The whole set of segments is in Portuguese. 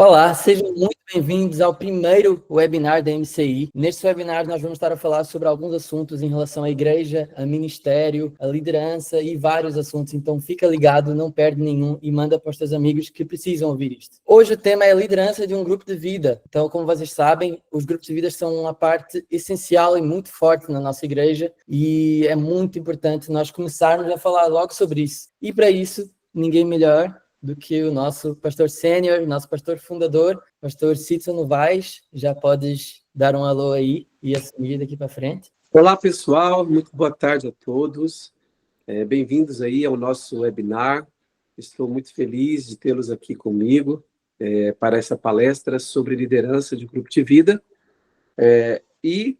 Olá, sejam muito bem-vindos ao primeiro webinar da MCI. Neste webinar nós vamos estar a falar sobre alguns assuntos em relação à igreja, a ministério, a liderança e vários assuntos, então fica ligado, não perde nenhum e manda para os teus amigos que precisam ouvir isto. Hoje o tema é a liderança de um grupo de vida. Então, como vocês sabem, os grupos de vida são uma parte essencial e muito forte na nossa igreja e é muito importante nós começarmos a falar logo sobre isso. E para isso, ninguém melhor do que o nosso pastor sênior, nosso pastor fundador, pastor Cícero Novaes. Já podes dar um alô aí e assumir daqui para frente. Olá, pessoal. Muito boa tarde a todos. Bem-vindos aí ao nosso webinar. Estou muito feliz de tê-los aqui comigo para essa palestra sobre liderança de grupo de vida. E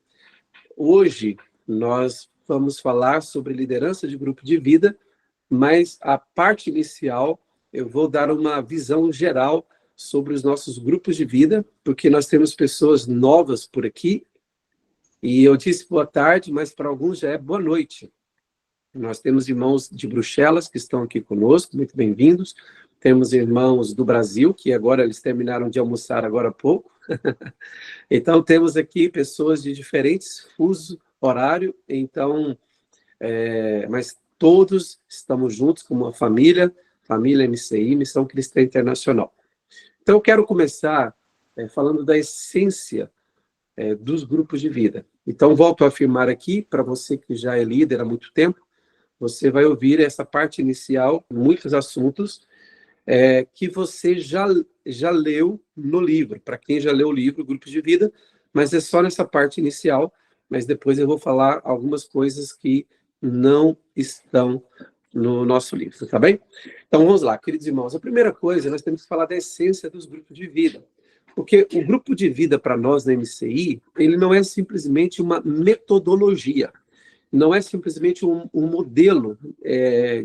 hoje nós vamos falar sobre liderança de grupo de vida, mas a parte inicial eu vou dar uma visão geral sobre os nossos grupos de vida, porque nós temos pessoas novas por aqui, e eu disse boa tarde, mas para alguns já é boa noite. Nós temos irmãos de Bruxelas que estão aqui conosco, muito bem-vindos. Temos irmãos do Brasil, que agora eles terminaram de almoçar agora há pouco. Então, temos aqui pessoas de diferentes fusos horários, então, mas todos estamos juntos como uma família MCI, Missão Cristã Internacional. Então, eu quero começar falando da essência dos grupos de vida. Então, volto a afirmar aqui, para você que já é líder há muito tempo, você vai ouvir essa parte inicial, muitos assuntos, que você já leu no livro. Para quem já leu o livro, Grupos de Vida, mas é só nessa parte inicial, mas depois eu vou falar algumas coisas que não estão no nosso livro, tá bem? Então, vamos lá, queridos irmãos. A primeira coisa, nós temos que falar da essência dos grupos de vida. Porque o grupo de vida, para nós, na MCI, ele não é simplesmente uma metodologia, não é simplesmente um modelo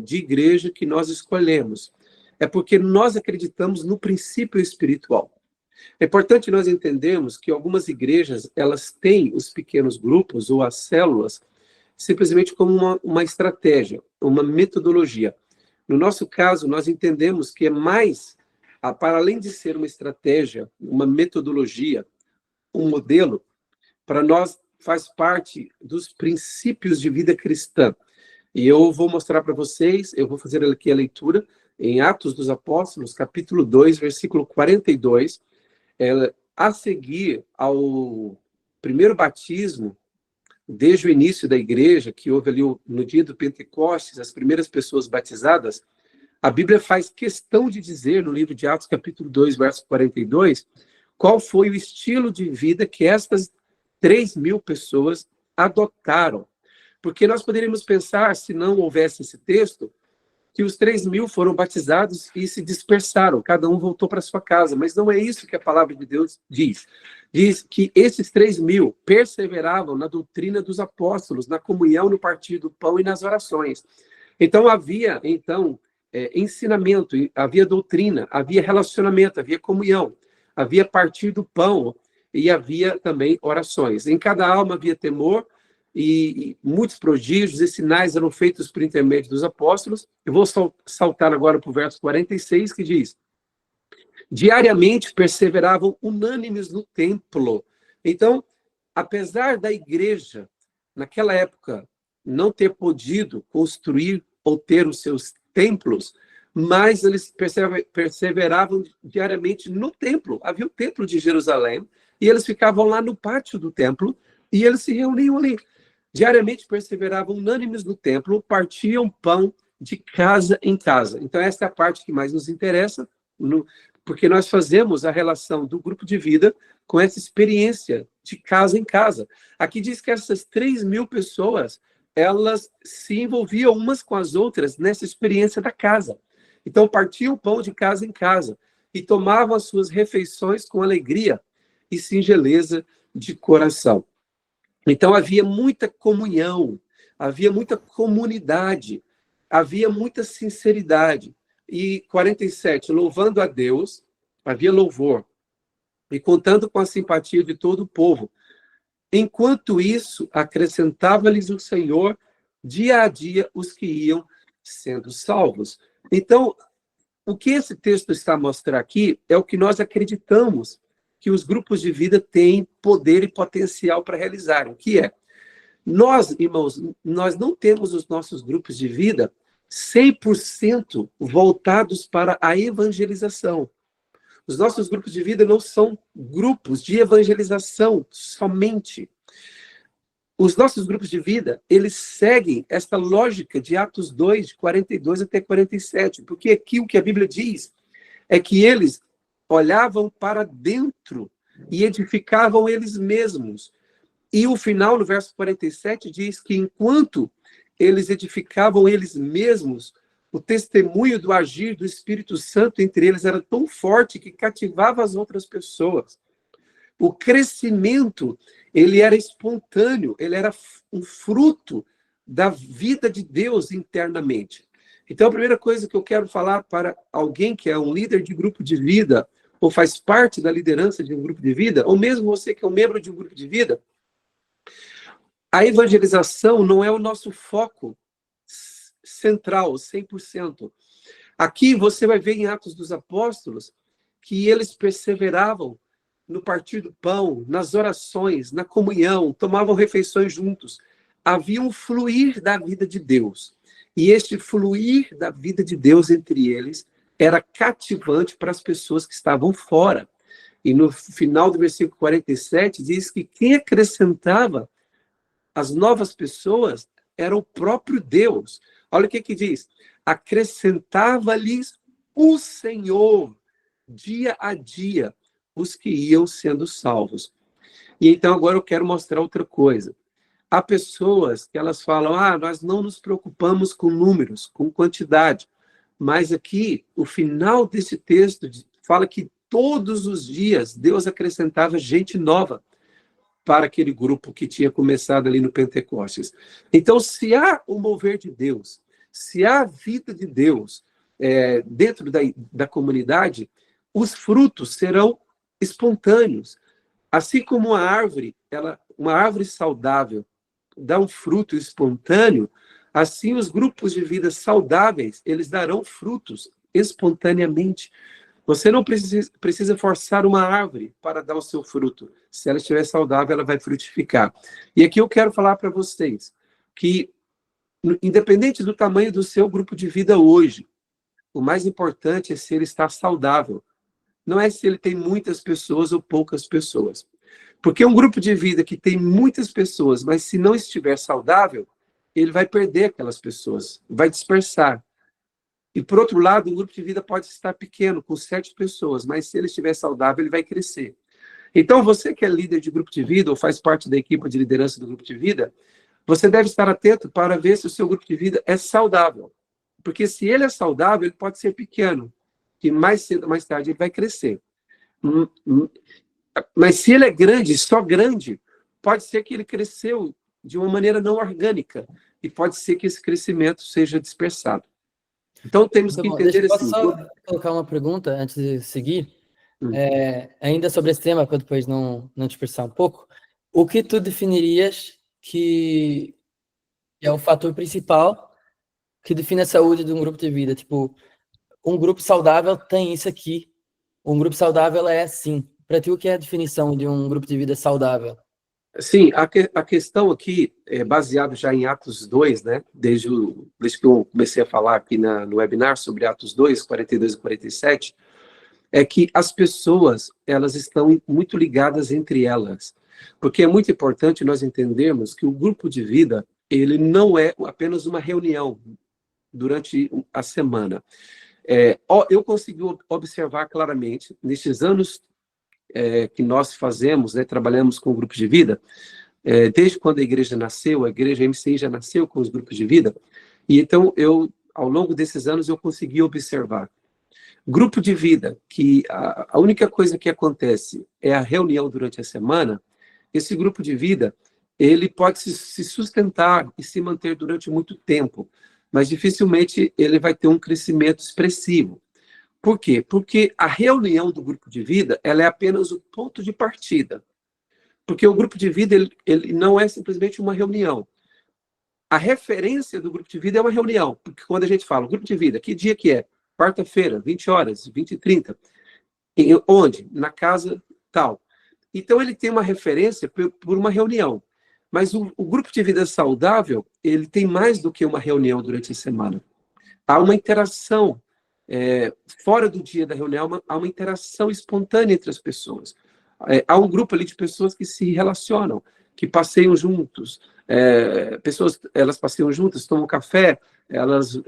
de igreja que nós escolhemos. É porque nós acreditamos no princípio espiritual. É importante nós entendermos que algumas igrejas, elas têm os pequenos grupos ou as células simplesmente como uma estratégia, uma metodologia. No nosso caso, nós entendemos que é mais, para além de ser uma estratégia, uma metodologia, um modelo, para nós faz parte dos princípios de vida cristã. E eu vou mostrar para vocês, eu vou fazer aqui a leitura em Atos dos Apóstolos, capítulo 2, versículo 42, a seguir ao primeiro batismo, desde o início da igreja, que houve ali no dia do Pentecostes, as primeiras pessoas batizadas, a Bíblia faz questão de dizer, no livro de Atos, capítulo 2, verso 42, qual foi o estilo de vida que estas 3.000 pessoas adotaram. Porque nós poderíamos pensar, se não houvesse esse texto, que os 3.000 foram batizados e se dispersaram, cada um voltou para sua casa, mas não é isso que a palavra de Deus diz. Diz que esses 3.000 perseveravam na doutrina dos apóstolos, na comunhão, no partir do pão e nas orações. Então, havia ensinamento, havia doutrina, havia relacionamento, havia comunhão, havia partir do pão e havia também orações. Em cada alma havia temor, e muitos prodígios e sinais eram feitos por intermédio dos apóstolos. Eu vou saltar agora para o verso 46, que diz: diariamente perseveravam unânimes no templo. Então, apesar da igreja, naquela época, não ter podido construir ou ter os seus templos, mas eles perseveravam diariamente no templo. Havia o templo de Jerusalém, e eles ficavam lá no pátio do templo, e eles se reuniam ali. Diariamente perseveravam unânimes no templo, partiam pão de casa em casa. Então, essa é a parte que mais nos interessa, porque nós fazemos a relação do grupo de vida com essa experiência de casa em casa. Aqui diz que essas 3.000 pessoas, elas se envolviam umas com as outras nessa experiência da casa. Então, partiam o pão de casa em casa e tomavam as suas refeições com alegria e singeleza de coração. Então, havia muita comunhão, havia muita comunidade, havia muita sinceridade. E 47, louvando a Deus, havia louvor, e contando com a simpatia de todo o povo. Enquanto isso, acrescentava-lhes o Senhor, dia a dia, os que iam sendo salvos. Então, o que esse texto está a mostrar aqui é o que nós acreditamos que os grupos de vida têm poder e potencial para realizarem, que é, nós, irmãos, nós não temos os nossos grupos de vida 100% voltados para a evangelização. Os nossos grupos de vida não são grupos de evangelização somente. Os nossos grupos de vida, eles seguem esta lógica de Atos 2, de 42 até 47, porque aqui o que a Bíblia diz é que eles olhavam para dentro e edificavam eles mesmos. E o final, no verso 47, diz que enquanto eles edificavam eles mesmos, o testemunho do agir do Espírito Santo entre eles era tão forte que cativava as outras pessoas. O crescimento, ele era espontâneo, ele era um fruto da vida de Deus internamente. Então, a primeira coisa que eu quero falar para alguém que é um líder de grupo de vida, ou faz parte da liderança de um grupo de vida, ou mesmo você que é um membro de um grupo de vida, a evangelização não é o nosso foco central, 100%. Aqui você vai ver em Atos dos Apóstolos que eles perseveravam no partir do pão, nas orações, na comunhão, tomavam refeições juntos. Havia um fluir da vida de Deus. E este fluir da vida de Deus entre eles era cativante para as pessoas que estavam fora. E no final do versículo 47 diz que quem acrescentava as novas pessoas era o próprio Deus. Olha o que diz. Acrescentava-lhes o Senhor, dia a dia, os que iam sendo salvos. E então agora eu quero mostrar outra coisa. Há pessoas que elas falam, nós não nos preocupamos com números, com quantidade. Mas aqui, o final desse texto fala que todos os dias Deus acrescentava gente nova para aquele grupo que tinha começado ali no Pentecostes. Então, se há o mover de Deus, se há a vida de Deus dentro da comunidade, os frutos serão espontâneos. Assim como uma árvore saudável dá um fruto espontâneo, assim os grupos de vida saudáveis, eles darão frutos espontaneamente. Você não precisa forçar uma árvore para dar o seu fruto. Se ela estiver saudável, ela vai frutificar. E aqui eu quero falar para vocês que, independente do tamanho do seu grupo de vida hoje, o mais importante é se ele está saudável. Não é se ele tem muitas pessoas ou poucas pessoas. Porque um grupo de vida que tem muitas pessoas, mas se não estiver saudável, ele vai perder aquelas pessoas, vai dispersar. E, por outro lado, um grupo de vida pode estar pequeno, com 7 pessoas, mas se ele estiver saudável, ele vai crescer. Então, você que é líder de grupo de vida, ou faz parte da equipe de liderança do grupo de vida, você deve estar atento para ver se o seu grupo de vida é saudável. Porque se ele é saudável, ele pode ser pequeno, que mais cedo ou mais tarde ele vai crescer. Mas se ele é grande, só grande, pode ser que ele cresceu de uma maneira não orgânica, e pode ser que esse crescimento seja dispersado. Então, temos que entender deixa eu assim. só colocar uma pergunta antes de seguir. Ainda sobre esse tema, para depois não dispersar um pouco. O que tu definirias que é o fator principal que define a saúde de um grupo de vida? Tipo, um grupo saudável tem isso aqui. Um grupo saudável é assim. Para ti, o que é a definição de um grupo de vida saudável? Sim, a questão aqui, baseado já em Atos 2, né? Desde que eu comecei a falar aqui no webinar sobre Atos 2, 42 e 47, é que as pessoas, elas estão muito ligadas entre elas. Porque é muito importante nós entendermos que o grupo de vida, ele não é apenas uma reunião durante a semana. Eu consegui observar claramente, nestes anos que nós fazemos, né, trabalhamos com grupos de vida, desde quando a igreja nasceu, a igreja MCI já nasceu com os grupos de vida, e então ao longo desses anos, eu consegui observar. Grupo de vida, que a única coisa que acontece é a reunião durante a semana, esse grupo de vida, ele pode se sustentar e se manter durante muito tempo, mas dificilmente ele vai ter um crescimento expressivo. Por quê? Porque a reunião do grupo de vida, ela é apenas o ponto de partida. Porque o grupo de vida, ele não é simplesmente uma reunião. A referência do grupo de vida é uma reunião. Porque quando a gente fala, grupo de vida, que dia que é? quarta-feira, 20 horas, 20h30. Onde? Na casa tal. Então, ele tem uma referência por uma reunião. Mas o grupo de vida saudável, ele tem mais do que uma reunião durante a semana. Há uma interação, fora do dia da reunião, há uma interação espontânea entre as pessoas. Há um grupo ali de pessoas que se relacionam, que passeiam juntos. Pessoas, elas passeiam juntas, tomam café, elas...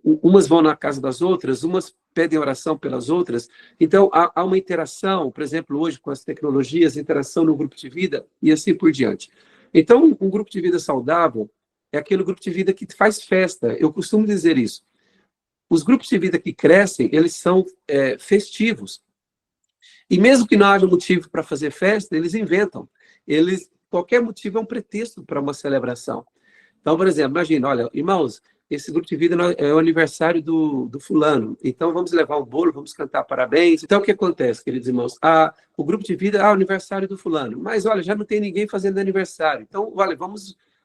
umas vão na casa das outras, umas pedem oração pelas outras. Então, há uma interação, por exemplo, hoje com as tecnologias, interação no grupo de vida e assim por diante. Então, um grupo de vida saudável é aquele grupo de vida que faz festa. Eu costumo dizer isso. Os grupos de vida que crescem, eles são festivos. E mesmo que não haja motivo para fazer festa, eles inventam. Qualquer motivo é um pretexto para uma celebração. Então, por exemplo, imagina, olha, irmãos, esse grupo de vida é o aniversário do fulano, então vamos levar um bolo, vamos cantar parabéns. Então, o que acontece, queridos irmãos? O grupo de vida, o aniversário do fulano. Mas, olha, já não tem ninguém fazendo aniversário. Então, olha,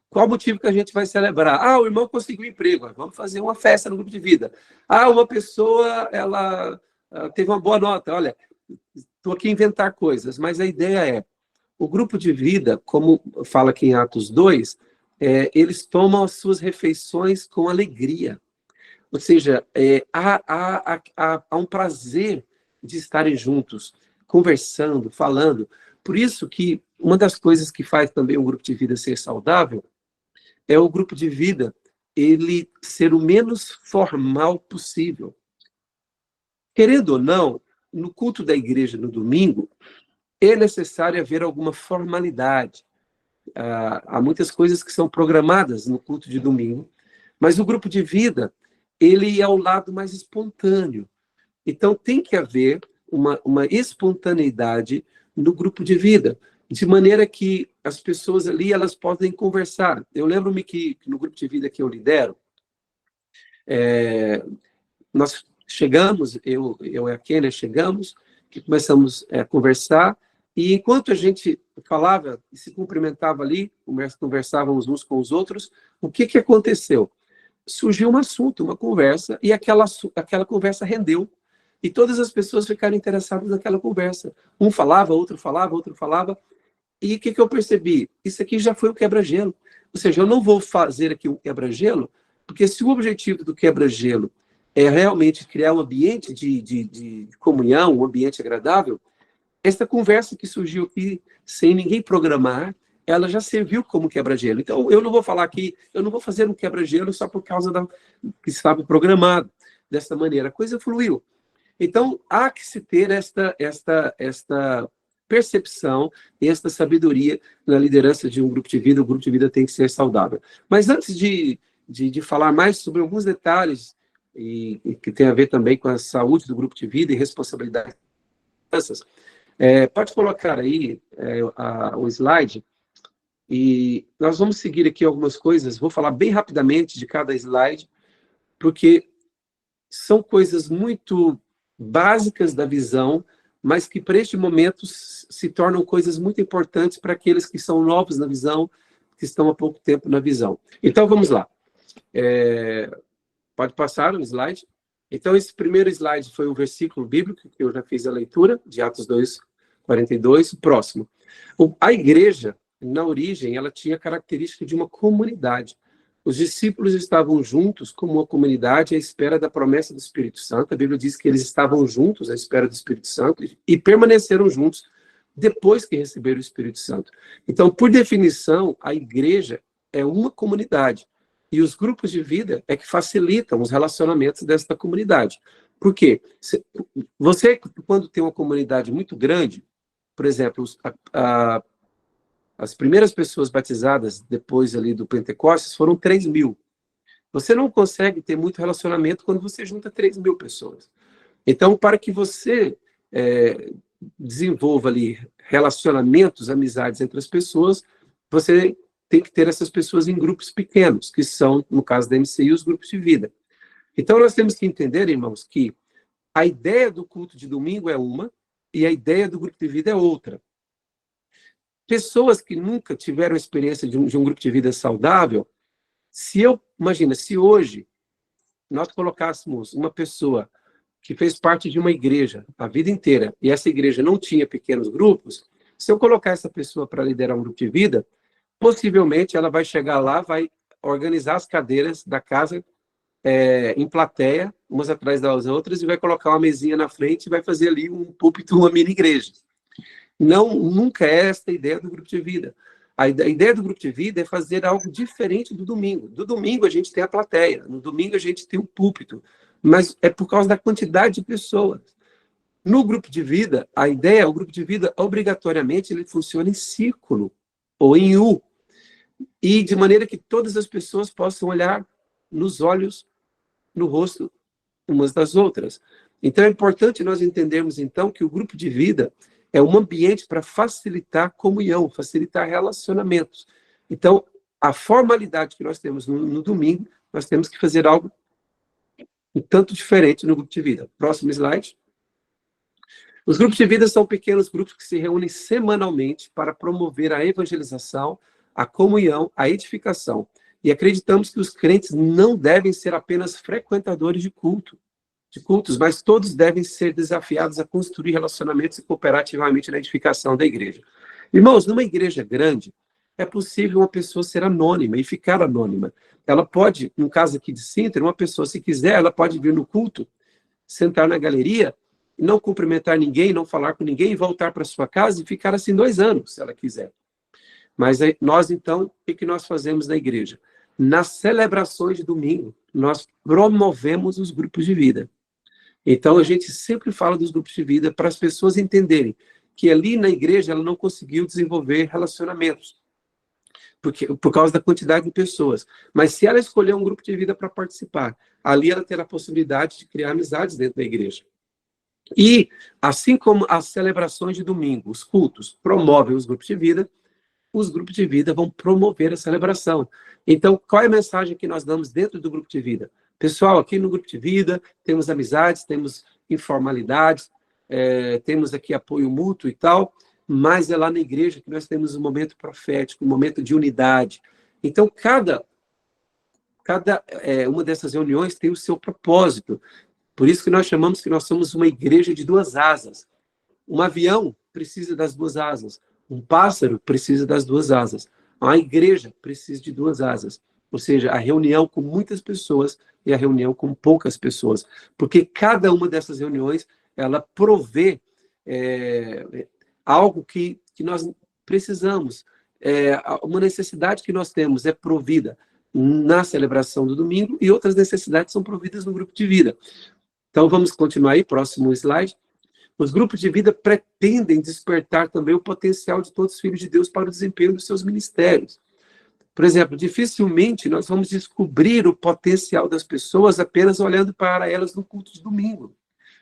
qual o motivo que a gente vai celebrar? O irmão conseguiu emprego, vamos fazer uma festa no grupo de vida. Uma pessoa, ela teve uma boa nota. Olha, estou aqui a inventar coisas, mas a ideia é, o grupo de vida, como fala aqui em Atos 2, eles tomam as suas refeições com alegria. Ou seja, há um prazer de estarem juntos, conversando, falando. Por isso que uma das coisas que faz também o grupo de vida ser saudável é o grupo de vida ele ser o menos formal possível. Querendo ou não, no culto da igreja no domingo, é necessário haver alguma formalidade. Há muitas coisas que são programadas no culto de domingo, mas o grupo de vida, ele é o lado mais espontâneo. Então, tem que haver uma espontaneidade no grupo de vida, de maneira que as pessoas ali, elas podem conversar. Eu lembro-me que no grupo de vida que eu lidero, nós chegamos, eu e a Kênia chegamos, que começamos a conversar, e enquanto a gente falava e se cumprimentava ali, conversávamos uns com os outros, o que aconteceu? Surgiu um assunto, uma conversa, e aquela conversa rendeu. E todas as pessoas ficaram interessadas naquela conversa. Um falava, outro falava, outro falava. E o que eu percebi? Isso aqui já foi um quebra-gelo. Ou seja, eu não vou fazer aqui um quebra-gelo, porque se o objetivo do quebra-gelo é realmente criar um ambiente de comunhão, um ambiente agradável, essa conversa que surgiu aqui, sem ninguém programar, ela já serviu como quebra-gelo. Então, eu não vou falar aqui, eu não vou fazer um quebra-gelo só por causa que estava programado dessa maneira. A coisa fluiu. Então, há que se ter esta percepção, esta sabedoria na liderança de um grupo de vida. O grupo de vida tem que ser saudável. Mas antes de falar mais sobre alguns detalhes, e que tem a ver também com a saúde do grupo de vida e responsabilidade das crianças, pode colocar aí o slide, e nós vamos seguir aqui algumas coisas, vou falar bem rapidamente de cada slide, porque são coisas muito básicas da visão, mas que para este momento se tornam coisas muito importantes para aqueles que são novos na visão, que estão há pouco tempo na visão. Então, vamos lá. Pode passar o slide. Então, esse primeiro slide foi o versículo bíblico, que eu já fiz a leitura, de Atos 2:42. Próximo. A igreja, na origem, ela tinha a característica de uma comunidade. Os discípulos estavam juntos como uma comunidade à espera da promessa do Espírito Santo. A Bíblia diz que eles estavam juntos à espera do Espírito Santo e permaneceram juntos depois que receberam o Espírito Santo. Então, por definição, a igreja é uma comunidade. E os grupos de vida é que facilitam os relacionamentos desta comunidade. Por quê? Você, quando tem uma comunidade muito grande, por exemplo, as primeiras pessoas batizadas depois ali do Pentecostes foram 3.000. Você não consegue ter muito relacionamento quando você junta 3.000 pessoas. Então, para que você desenvolva ali relacionamentos, amizades entre as pessoas, você tem que ter essas pessoas em grupos pequenos, que são, no caso da MCI, os grupos de vida. Então, nós temos que entender, irmãos, que a ideia do culto de domingo é uma e a ideia do grupo de vida é outra. Pessoas que nunca tiveram experiência de um grupo de vida saudável, imagina, se hoje nós colocássemos uma pessoa que fez parte de uma igreja a vida inteira, e essa igreja não tinha pequenos grupos, se eu colocar essa pessoa para liderar um grupo de vida, possivelmente ela vai chegar lá, vai organizar as cadeiras da casa em plateia, umas atrás das outras, e vai colocar uma mesinha na frente e vai fazer ali um púlpito, uma mini igreja. Não, nunca é esta a ideia do grupo de vida. A ideia do grupo de vida é fazer algo diferente do domingo. Do domingo a gente tem a plateia, no domingo a gente tem o púlpito, mas é por causa da quantidade de pessoas. No grupo de vida, a ideia, o grupo de vida, obrigatoriamente, ele funciona em círculo, ou em U, e de maneira que todas as pessoas possam olhar nos olhos, no rosto, umas das outras. Então, é importante nós entendermos, então, que o grupo de vida é um ambiente para facilitar comunhão, facilitar relacionamentos. Então, a formalidade que nós temos no domingo, nós temos que fazer algo um tanto diferente no grupo de vida. Próximo slide. Os grupos de vida são pequenos grupos que se reúnem semanalmente para promover a evangelização, a comunhão, a edificação. E acreditamos que os crentes não devem ser apenas frequentadores de cultos, mas todos devem ser desafiados a construir relacionamentos e cooperar ativamente na edificação da igreja. Irmãos, numa igreja grande, é possível uma pessoa ser anônima e ficar anônima. Ela pode, no caso aqui de Sintra, uma pessoa, se quiser, ela pode vir no culto, sentar na galeria, não cumprimentar ninguém, não falar com ninguém, voltar para sua casa e ficar assim 2 anos, se ela quiser. Mas nós, então, o que nós fazemos na igreja? Nas celebrações de domingo, nós promovemos os grupos de vida. Então, a gente sempre fala dos grupos de vida para as pessoas entenderem que ali na igreja ela não conseguiu desenvolver relacionamentos, por causa da quantidade de pessoas. Mas se ela escolher um grupo de vida para participar, ali ela terá a possibilidade de criar amizades dentro da igreja. E, assim como as celebrações de domingo, os cultos promovem os grupos de vida vão promover a celebração. Então, qual é a mensagem que nós damos dentro do grupo de vida? Pessoal, aqui no grupo de vida, temos amizades, temos informalidades, temos aqui apoio mútuo e tal, mas é lá na igreja que nós temos um momento profético, um momento de unidade. Então, cada uma dessas reuniões tem o seu propósito. Por isso que nós chamamos que nós somos uma igreja de 2 asas. Um avião precisa das 2 asas. Um pássaro precisa das 2 asas. A igreja precisa de 2 asas. Ou seja, a reunião com muitas pessoas e a reunião com poucas pessoas. Porque cada uma dessas reuniões, ela provê algo que nós precisamos. Uma necessidade que nós temos é provida na celebração do domingo e outras necessidades são providas no grupo de vida. Então, vamos continuar aí, próximo slide. Os grupos de vida pretendem despertar também o potencial de todos os filhos de Deus para o desempenho dos seus ministérios. Por exemplo, dificilmente nós vamos descobrir o potencial das pessoas apenas olhando para elas no culto de domingo.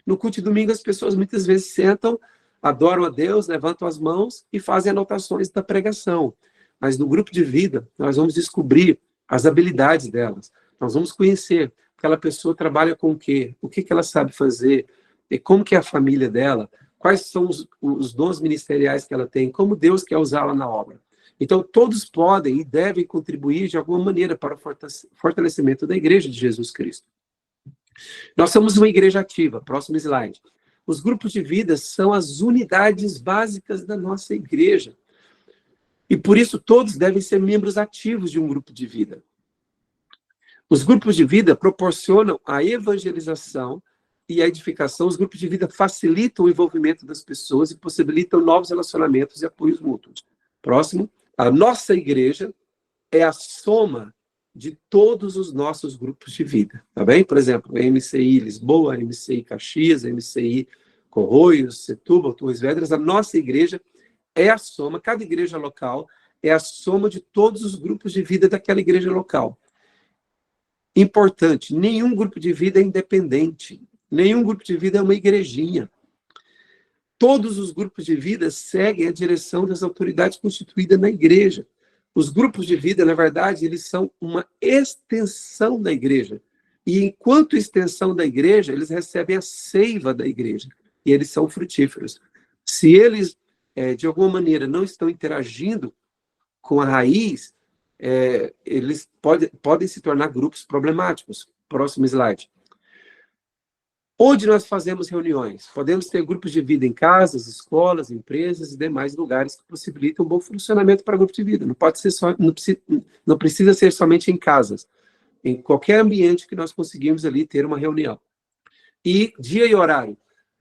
No culto de domingo, as pessoas muitas vezes sentam, adoram a Deus, levantam as mãos e fazem anotações da pregação. Mas no grupo de vida, nós vamos descobrir as habilidades delas. Nós vamos conhecer aquela pessoa trabalha com o quê? O que ela sabe fazer? E como que é a família dela? Quais são os dons ministeriais que ela tem? Como Deus quer usá-la na obra? Então, todos podem e devem contribuir de alguma maneira para o fortalecimento da igreja de Jesus Cristo. Nós somos uma igreja ativa. Próximo slide. Os grupos de vida são as unidades básicas da nossa igreja. E por isso todos devem ser membros ativos de um grupo de vida. Os grupos de vida proporcionam a evangelização e a edificação. Os grupos de vida facilitam o envolvimento das pessoas e possibilitam novos relacionamentos e apoios mútuos. Próximo. A nossa igreja é a soma de todos os nossos grupos de vida, tá bem? Por exemplo, a MCI Lisboa, a MCI Caxias, a MCI Corroios, Setúbal, Torres Vedras. A nossa igreja é a soma, cada igreja local é a soma de todos os grupos de vida daquela igreja local. Importante, nenhum grupo de vida é independente, nenhum grupo de vida é uma igrejinha. Todos os grupos de vida seguem a direção das autoridades constituídas na igreja. Os grupos de vida, na verdade, eles são uma extensão da igreja. E enquanto extensão da igreja, eles recebem a seiva da igreja. E eles são frutíferos. Se eles, de alguma maneira, não estão interagindo com a raiz, eles podem se tornar grupos problemáticos. Próximo slide. Onde nós fazemos reuniões? Podemos ter grupos de vida em casas, escolas, empresas e demais lugares que possibilitam um bom funcionamento para grupo de vida. Não pode ser só, não precisa ser somente em casas. Em qualquer ambiente que nós conseguimos ali ter uma reunião. E dia e horário.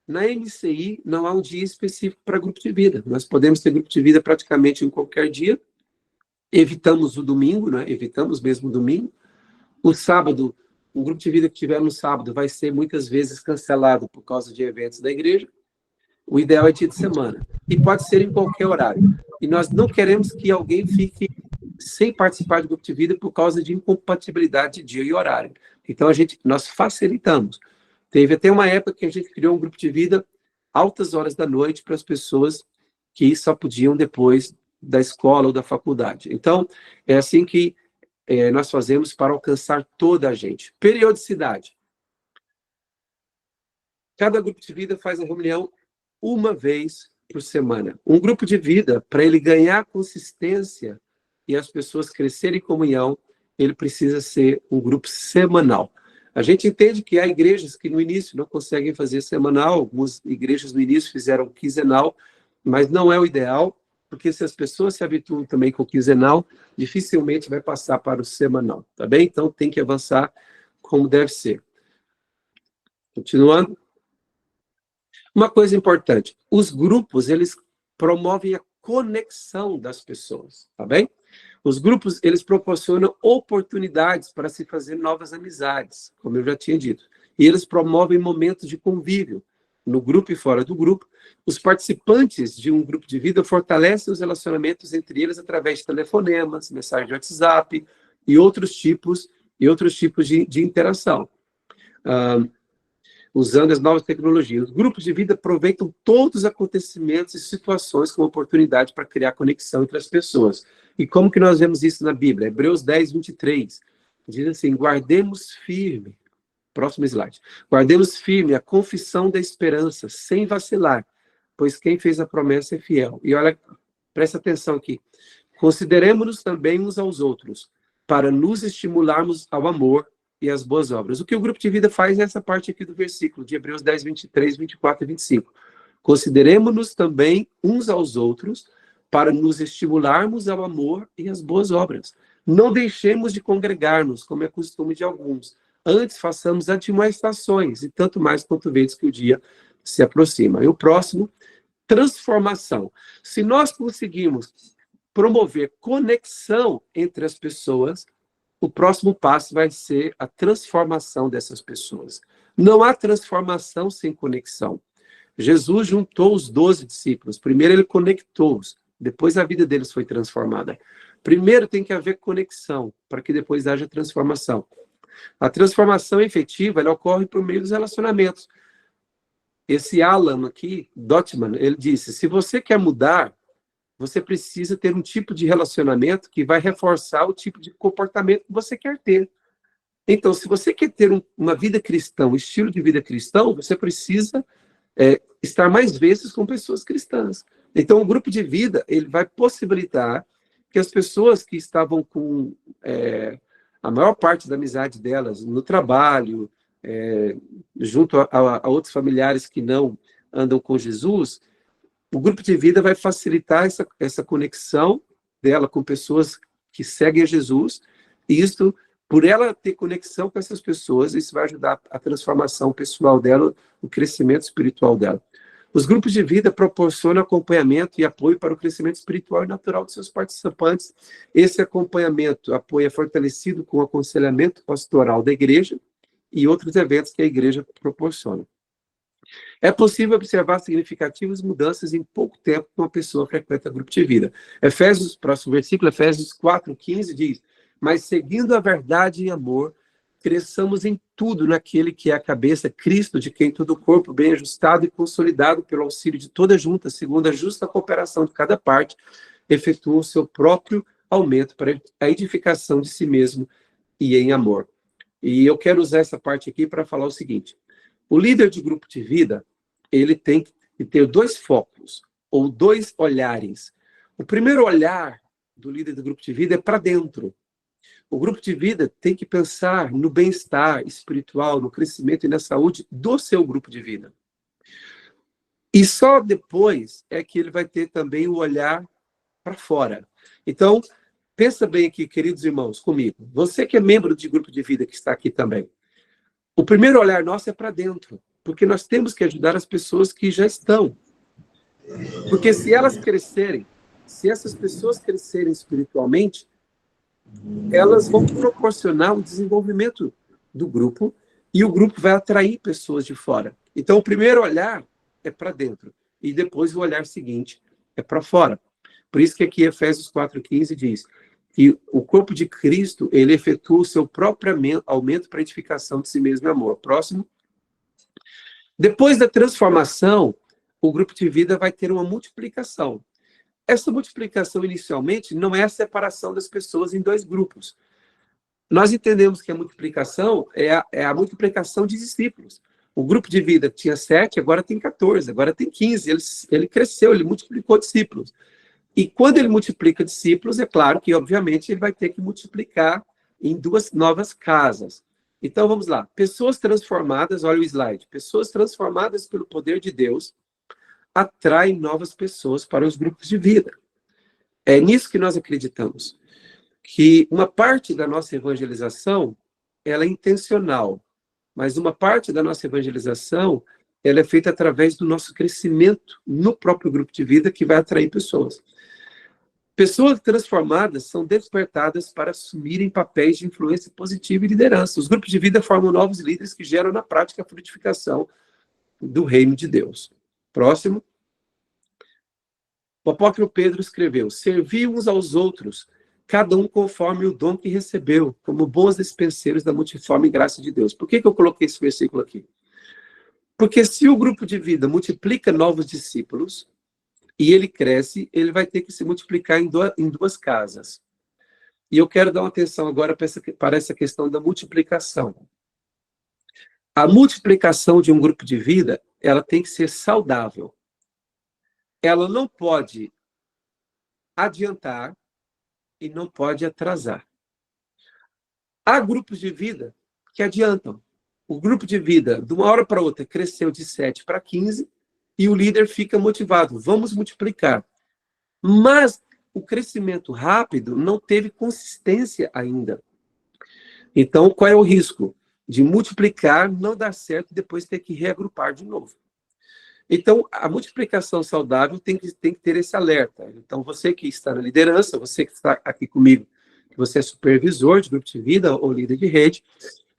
Na MCI não há um dia específico para grupo de vida. Nós podemos ter grupo de vida praticamente em qualquer dia. Evitamos o domingo, né? Evitamos mesmo o domingo. O sábado, um grupo de vida que tiver no sábado vai ser muitas vezes cancelado por causa de eventos da igreja. O ideal é dia de semana. E pode ser em qualquer horário. E nós não queremos que alguém fique sem participar do grupo de vida por causa de incompatibilidade de dia e horário. Então, nós facilitamos. Teve até uma época que a gente criou um grupo de vida altas horas da noite para as pessoas que só podiam depois da escola ou da faculdade. Então, é assim que nós fazemos para alcançar toda a gente. Periodicidade. Cada grupo de vida faz a reunião uma vez por semana. Um grupo de vida, para ele ganhar consistência e as pessoas crescerem em comunhão, ele precisa ser um grupo semanal. A gente entende que há igrejas que no início não conseguem fazer semanal, algumas igrejas no início fizeram quinzenal, mas não é o ideal, porque se as pessoas se habituam também com o quinzenal, dificilmente vai passar para o semanal, tá bem? Então tem que avançar como deve ser. Continuando. Uma coisa importante, os grupos, eles promovem a conexão das pessoas, tá bem? Os grupos, eles proporcionam oportunidades para se fazer novas amizades, como eu já tinha dito. E eles promovem momentos de convívio, no grupo e fora do grupo. Os participantes de um grupo de vida fortalecem os relacionamentos entre eles através de telefonemas, mensagens de WhatsApp e outros tipos de interação. Usando as novas tecnologias. Os grupos de vida aproveitam todos os acontecimentos e situações como oportunidade para criar conexão entre as pessoas. E como que nós vemos isso na Bíblia? Hebreus 10, 23. Diz assim, guardemos firme, próximo slide, guardemos firme a confissão da esperança, sem vacilar, pois quem fez a promessa é fiel. E olha, presta atenção aqui. Consideremos-nos também uns aos outros, para nos estimularmos ao amor e as boas obras. O que o grupo de vida faz é essa parte aqui do versículo, de Hebreus 10, 23, 24 e 25. Consideremos-nos também uns aos outros para nos estimularmos ao amor e às boas obras. Não deixemos de congregar-nos, como é costume de alguns. Antes façamos admoestações, e tanto mais quanto vezes que o dia se aproxima. E o próximo, transformação. Se nós conseguirmos promover conexão entre as pessoas, o próximo passo vai ser a transformação dessas pessoas. Não há transformação sem conexão. Jesus juntou os 12 discípulos. Primeiro ele conectou-os, depois a vida deles foi transformada. Primeiro tem que haver conexão, para que depois haja transformação. A transformação efetiva, ela ocorre por meio dos relacionamentos. Esse Alan aqui, Dotman, ele disse, se você quer mudar, você precisa ter um tipo de relacionamento que vai reforçar o tipo de comportamento que você quer ter. Então, se você quer ter uma vida cristã, um estilo de vida cristão, você precisa estar mais vezes com pessoas cristãs. Então, o grupo de vida, ele vai possibilitar que as pessoas que estavam com a maior parte da amizade delas no trabalho, junto a outros familiares que não andam com Jesus, o grupo de vida vai facilitar essa conexão dela com pessoas que seguem a Jesus, e isso, por ela ter conexão com essas pessoas, isso vai ajudar a transformação pessoal dela, o crescimento espiritual dela. Os grupos de vida proporcionam acompanhamento e apoio para o crescimento espiritual e natural dos seus participantes. Esse apoio é fortalecido com o aconselhamento pastoral da igreja e outros eventos que a igreja proporciona. É possível observar significativas mudanças em pouco tempo que uma pessoa frequenta grupo de vida. Próximo versículo, Efésios 4:15 diz, mas seguindo a verdade e amor, cresçamos em tudo naquele que é a cabeça, Cristo, de quem todo o corpo, bem ajustado e consolidado pelo auxílio de toda junta, segundo a justa cooperação de cada parte, efetua o seu próprio aumento para a edificação de si mesmo e em amor. E eu quero usar essa parte aqui para falar o seguinte, o líder de grupo de vida, ele tem que ter 2 focos, ou 2 olhares. O primeiro olhar do líder do grupo de vida é para dentro. O grupo de vida tem que pensar no bem-estar espiritual, no crescimento e na saúde do seu grupo de vida. E só depois é que ele vai ter também o olhar para fora. Então, pensa bem aqui, queridos irmãos, comigo. Você que é membro de grupo de vida que está aqui também. O primeiro olhar nosso é para dentro, porque nós temos que ajudar as pessoas que já estão. Porque se elas crescerem, se essas pessoas crescerem espiritualmente, elas vão proporcionar o desenvolvimento do grupo e o grupo vai atrair pessoas de fora. Então, o primeiro olhar é para dentro e depois o olhar seguinte é para fora. Por isso que aqui Efésios 4,15 diz que o corpo de Cristo, ele efetua o seu próprio aumento para a edificação de si mesmo em amor. Próximo. Depois da transformação, o grupo de vida vai ter uma multiplicação. Essa multiplicação, inicialmente, não é a separação das pessoas em dois grupos. Nós entendemos que a multiplicação é a multiplicação de discípulos. O grupo de vida tinha 7, agora tem 14, agora tem 15. Ele cresceu, ele multiplicou discípulos. E quando ele multiplica discípulos, é claro que, obviamente, ele vai ter que multiplicar em 2 novas casas. Então, vamos lá. Pessoas transformadas, olha o slide. Pessoas transformadas pelo poder de Deus atraem novas pessoas para os grupos de vida. É nisso que nós acreditamos. Que uma parte da nossa evangelização, ela é intencional. Mas uma parte da nossa evangelização, ela é feita através do nosso crescimento no próprio grupo de vida, que vai atrair pessoas. Pessoas transformadas são despertadas para assumirem papéis de influência positiva e liderança. Os grupos de vida formam novos líderes que geram na prática a frutificação do reino de Deus. Próximo. O apóstolo Pedro escreveu: servi uns aos outros, cada um conforme o dom que recebeu, como bons despenseiros da multiforme graça de Deus. Por que eu coloquei esse versículo aqui? Porque se o grupo de vida multiplica novos discípulos, e ele cresce, ele vai ter que se multiplicar em 2 casas. E eu quero dar uma atenção agora para essa questão da multiplicação. A multiplicação de um grupo de vida, ela tem que ser saudável. Ela não pode adiantar e não pode atrasar. Há grupos de vida que adiantam. O grupo de vida, de uma hora para outra, cresceu de 7 para 15, e o líder fica motivado, vamos multiplicar. Mas o crescimento rápido não teve consistência ainda. Então, qual é o risco? De multiplicar, não dar certo e depois ter que reagrupar de novo. Então, a multiplicação saudável tem que ter esse alerta. Então, você que está na liderança, você que está aqui comigo, que você é supervisor de grupo de vida ou líder de rede,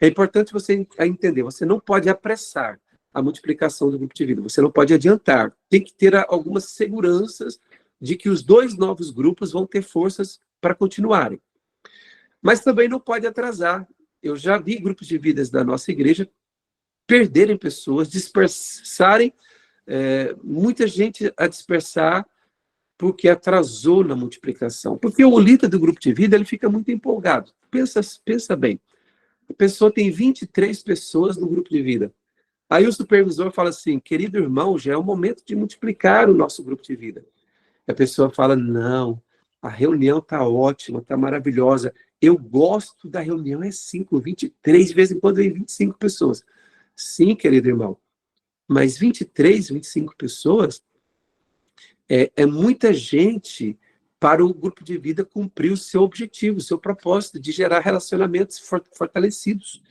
é importante você entender, você não pode apressar a multiplicação do grupo de vida. Você não pode adiantar. Tem que ter algumas seguranças de que os 2 novos grupos vão ter forças para continuarem. Mas também não pode atrasar. Eu já vi grupos de vidas da nossa igreja perderem pessoas, dispersarem, muita gente a dispersar porque atrasou na multiplicação. Porque o líder do grupo de vida, ele fica muito empolgado. Pensa bem. A pessoa tem 23 pessoas no grupo de vida. Aí o supervisor fala assim, querido irmão, já é o momento de multiplicar o nosso grupo de vida. A pessoa fala, não, a reunião está ótima, está maravilhosa. Eu gosto da reunião, é 5, 23, de vez em quando vem 25 pessoas. Sim, querido irmão, mas 23, 25 pessoas é muita gente para o grupo de vida cumprir o seu objetivo, o seu propósito de gerar relacionamentos fortalecidos.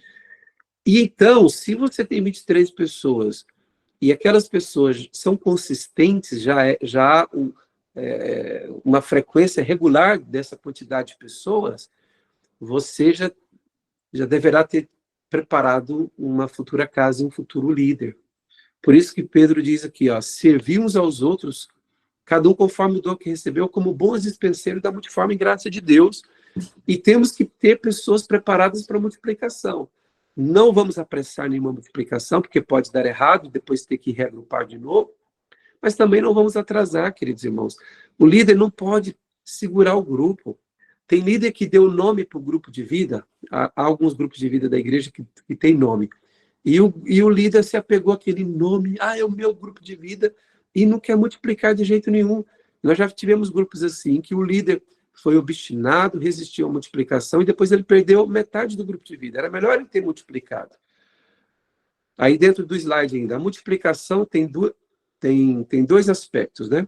E então, se você tem 23 pessoas e aquelas pessoas são consistentes, já há uma frequência regular dessa quantidade de pessoas, você já deverá ter preparado uma futura casa e um futuro líder. Por isso que Pedro diz aqui, ó, servir uns aos outros, cada um conforme o dom que recebeu, como bons dispenseiros da multiforme graça de Deus, e temos que ter pessoas preparadas para a multiplicação. Não vamos apressar nenhuma multiplicação, porque pode dar errado, depois ter que reagrupar de novo, mas também não vamos atrasar, queridos irmãos. O líder não pode segurar o grupo. Tem líder que deu nome para o grupo de vida, há alguns grupos de vida da igreja que tem nome, e o líder se apegou àquele nome, é o meu grupo de vida, e não quer multiplicar de jeito nenhum. Nós já tivemos grupos assim, que o líder foi obstinado, resistiu à multiplicação e depois ele perdeu metade do grupo de vida. Era melhor ele ter multiplicado. Aí dentro do slide ainda, a multiplicação tem dois aspectos, né?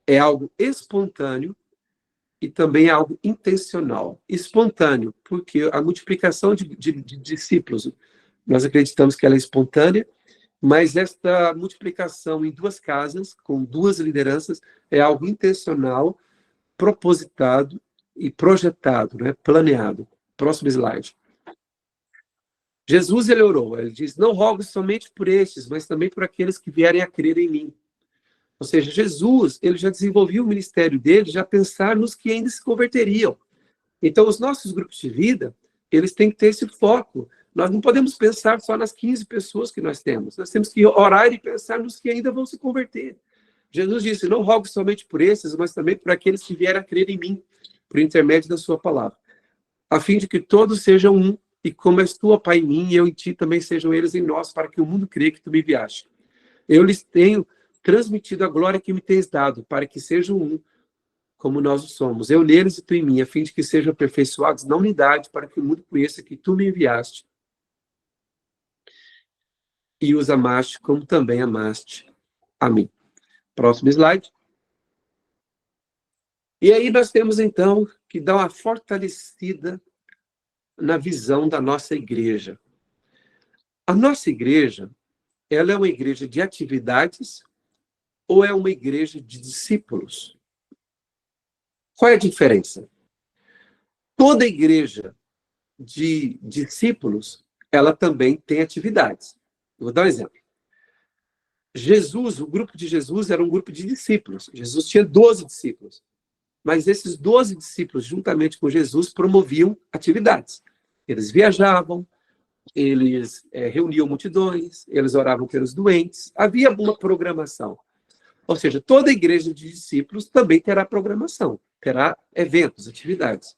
É algo espontâneo e também é algo intencional. Espontâneo, porque a multiplicação de discípulos, nós acreditamos que ela é espontânea, mas esta multiplicação em duas casas, com duas lideranças, é algo intencional, propositado e projetado, né? Planeado. Próximo slide. Jesus, ele orou, ele diz, não rogo somente por estes, mas também por aqueles que vierem a crer em mim. Ou seja, Jesus, ele já desenvolveu o ministério dele, já pensar nos que ainda se converteriam. Então, os nossos grupos de vida, eles têm que ter esse foco. Nós não podemos pensar só nas 15 pessoas que nós temos que orar e pensar nos que ainda vão se converter. Jesus disse, não rogo somente por esses, mas também por aqueles que vierem a crer em mim, por intermédio da sua palavra, a fim de que todos sejam um, e como és tu, ó Pai, em mim, e eu em ti, também sejam eles em nós, para que o mundo creia que tu me enviaste. Eu lhes tenho transmitido a glória que me tens dado, para que sejam um, como nós o somos. Eu neles e tu em mim, a fim de que sejam aperfeiçoados na unidade, para que o mundo conheça que tu me enviaste e os amaste, como também amaste a mim. Próximo slide. E aí nós temos, então, que dar uma fortalecida na visão da nossa igreja. A nossa igreja, ela é uma igreja de atividades ou é uma igreja de discípulos? Qual é a diferença? Toda igreja de discípulos, ela também tem atividades. Eu vou dar um exemplo. Jesus, o grupo de Jesus era um grupo de discípulos. Jesus tinha 12 discípulos. Mas esses 12 discípulos, juntamente com Jesus, promoviam atividades. Eles viajavam, eles reuniam multidões, eles oravam pelos doentes. Havia uma programação. Ou seja, toda igreja de discípulos também terá programação, terá eventos, atividades.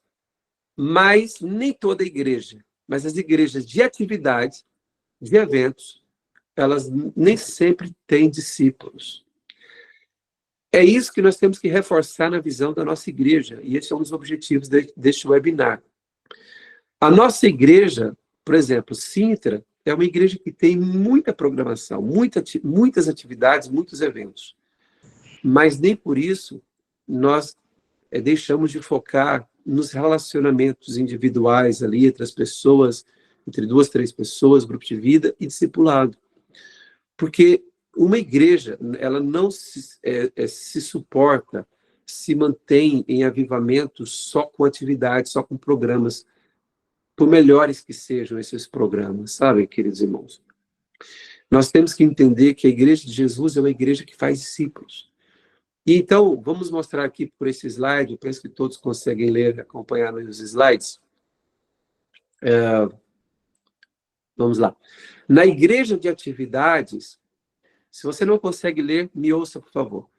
Mas nem toda igreja, mas as igrejas de atividades, de eventos, elas nem sempre têm discípulos. É isso que nós temos que reforçar na visão da nossa igreja, e esse é um dos objetivos deste webinar. A nossa igreja, por exemplo, Sintra, é uma igreja que tem muita programação, muitas atividades, muitos eventos. Mas nem por isso nós deixamos de focar nos relacionamentos individuais ali entre as pessoas, entre 2, 3 pessoas, grupo de vida e discipulado. Porque uma igreja, ela não se suporta, se mantém em avivamento só com atividades, só com programas, por melhores que sejam esses programas, sabe, queridos irmãos? Nós temos que entender que a igreja de Jesus é uma igreja que faz discípulos. E então, vamos mostrar aqui por esse slide, eu penso que todos conseguem ler, acompanhar nos slides. Vamos lá. Na igreja de atividades, se você não consegue ler, me ouça, por favor.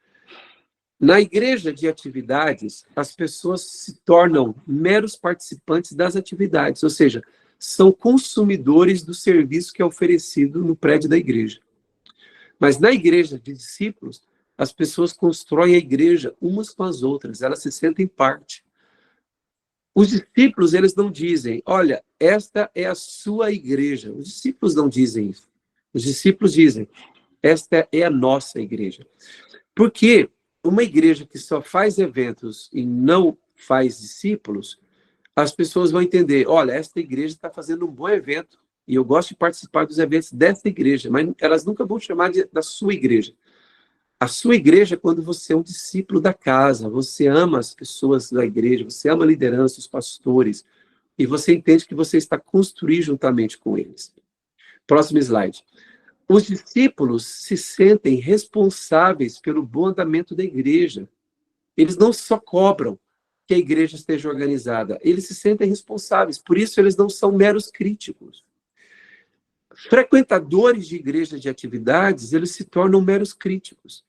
Na igreja de atividades, as pessoas se tornam meros participantes das atividades, ou seja, são consumidores do serviço que é oferecido no prédio da igreja. Mas na igreja de discípulos, as pessoas constroem a igreja umas com as outras, elas se sentem parte. Os discípulos, eles não dizem, olha, esta é a sua igreja. Os discípulos não dizem isso. Os discípulos dizem, esta é a nossa igreja. Porque uma igreja que só faz eventos e não faz discípulos, as pessoas vão entender, olha, esta igreja está fazendo um bom evento e eu gosto de participar dos eventos desta igreja, mas elas nunca vão chamar da sua igreja. A sua igreja é quando você é um discípulo da casa, você ama as pessoas da igreja, você ama a liderança, os pastores, e você entende que você está construindo juntamente com eles. Próximo slide. Os discípulos se sentem responsáveis pelo bom andamento da igreja. Eles não só cobram que a igreja esteja organizada, eles se sentem responsáveis, por isso eles não são meros críticos. Frequentadores de igrejas de atividades, eles se tornam meros críticos.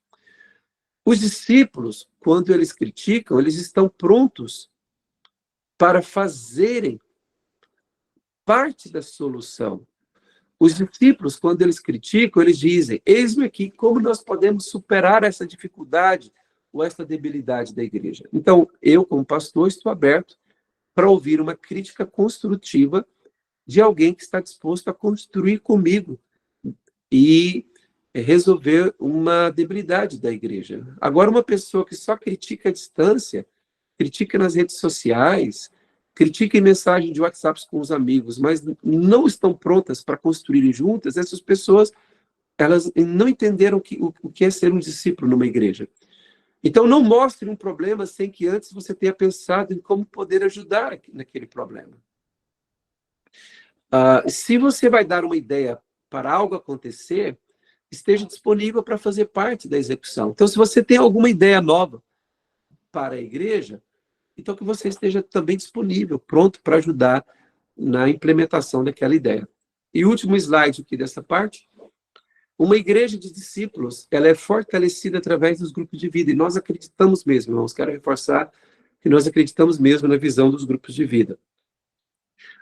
Os discípulos, quando eles criticam, eles estão prontos para fazerem parte da solução. Os discípulos, quando eles criticam, eles dizem, eis-me aqui, como nós podemos superar essa dificuldade? ou esta debilidade da igreja? Então, eu, como pastor, estou aberto para ouvir uma crítica construtiva de alguém que está disposto a construir comigo e resolver uma debilidade da igreja. Agora, uma pessoa que só critica à distância, critica nas redes sociais, critica em mensagem de WhatsApp com os amigos, mas não estão prontas para construírem juntas, essas pessoas, elas não entenderam o que é ser um discípulo numa igreja. Então, não mostre um problema sem que antes você tenha pensado em como poder ajudar naquele problema. Se você vai dar uma ideia para algo acontecer, esteja disponível para fazer parte da execução. Então, se você tem alguma ideia nova para a igreja, então que você esteja também disponível, pronto para ajudar na implementação daquela ideia. E último slide aqui dessa parte. Uma igreja de discípulos, ela é fortalecida através dos grupos de vida. E nós acreditamos mesmo, irmãos. Quero reforçar que nós acreditamos mesmo na visão dos grupos de vida.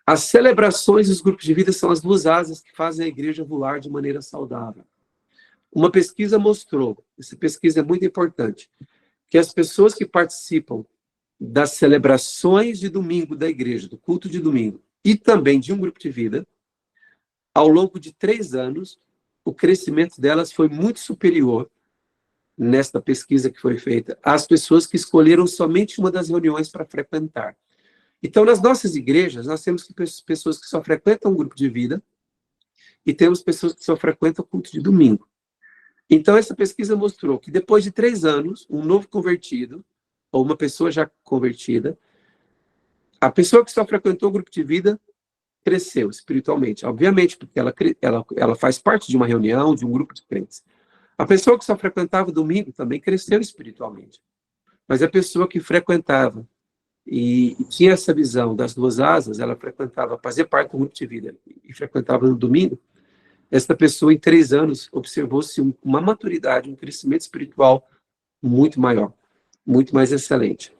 As celebrações dos grupos de vida são as duas asas que fazem a igreja voar de maneira saudável. Uma pesquisa mostrou, essa pesquisa é muito importante, que as pessoas que participam das celebrações de domingo da igreja, do culto de domingo, e também de um grupo de vida, ao longo de 3 anos, o crescimento delas foi muito superior, nesta pesquisa que foi feita, às pessoas que escolheram somente uma das reuniões para frequentar. Então, nas nossas igrejas, nós temos pessoas que só frequentam um grupo de vida e temos pessoas que só frequentam o culto de domingo. Então, essa pesquisa mostrou que depois de 3 anos, um novo convertido, ou uma pessoa já convertida, a pessoa que só frequentou o grupo de vida cresceu espiritualmente, obviamente, porque ela faz parte de uma reunião, de um grupo de crentes. A pessoa que só frequentava o domingo também cresceu espiritualmente. Mas a pessoa que frequentava e tinha essa visão das duas asas, ela frequentava, fazia parte do grupo de vida e frequentava no domingo, essa pessoa em 3 anos observou-se uma maturidade, um crescimento espiritual muito maior, muito mais excelente.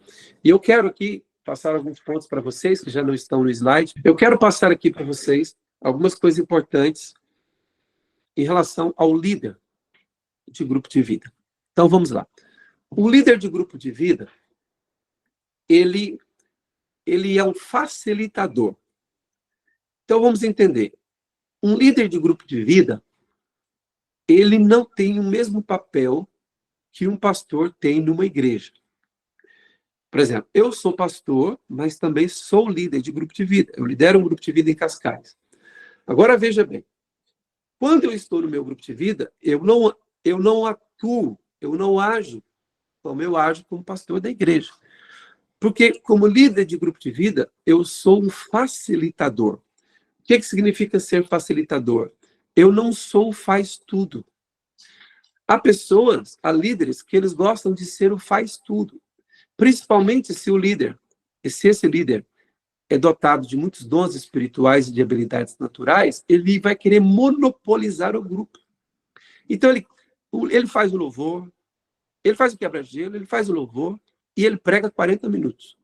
E eu quero aqui passar alguns pontos para vocês, que já não estão no slide. Eu quero passar aqui para vocês algumas coisas importantes em relação ao líder de grupo de vida. Então, vamos lá. O líder de grupo de vida, ele é um facilitador. Então, vamos entender. Um líder de grupo de vida, ele não tem o mesmo papel que um pastor tem numa igreja. Por exemplo, eu sou pastor, mas também sou líder de grupo de vida. Eu lidero um grupo de vida em Cascais. Agora, veja bem. Quando eu estou no meu grupo de vida, eu não atuo, eu não ajo como eu ajo como pastor da igreja. Porque, como líder de grupo de vida, eu sou um facilitador. O que significa ser facilitador? Eu não sou o faz tudo. Há pessoas, há líderes, que eles gostam de ser o faz tudo. Principalmente se esse líder é dotado de muitos dons espirituais e de habilidades naturais, ele vai querer monopolizar o grupo. Então, ele faz o louvor, ele faz o quebra-gelo, ele faz o louvor e ele prega 40 minutos.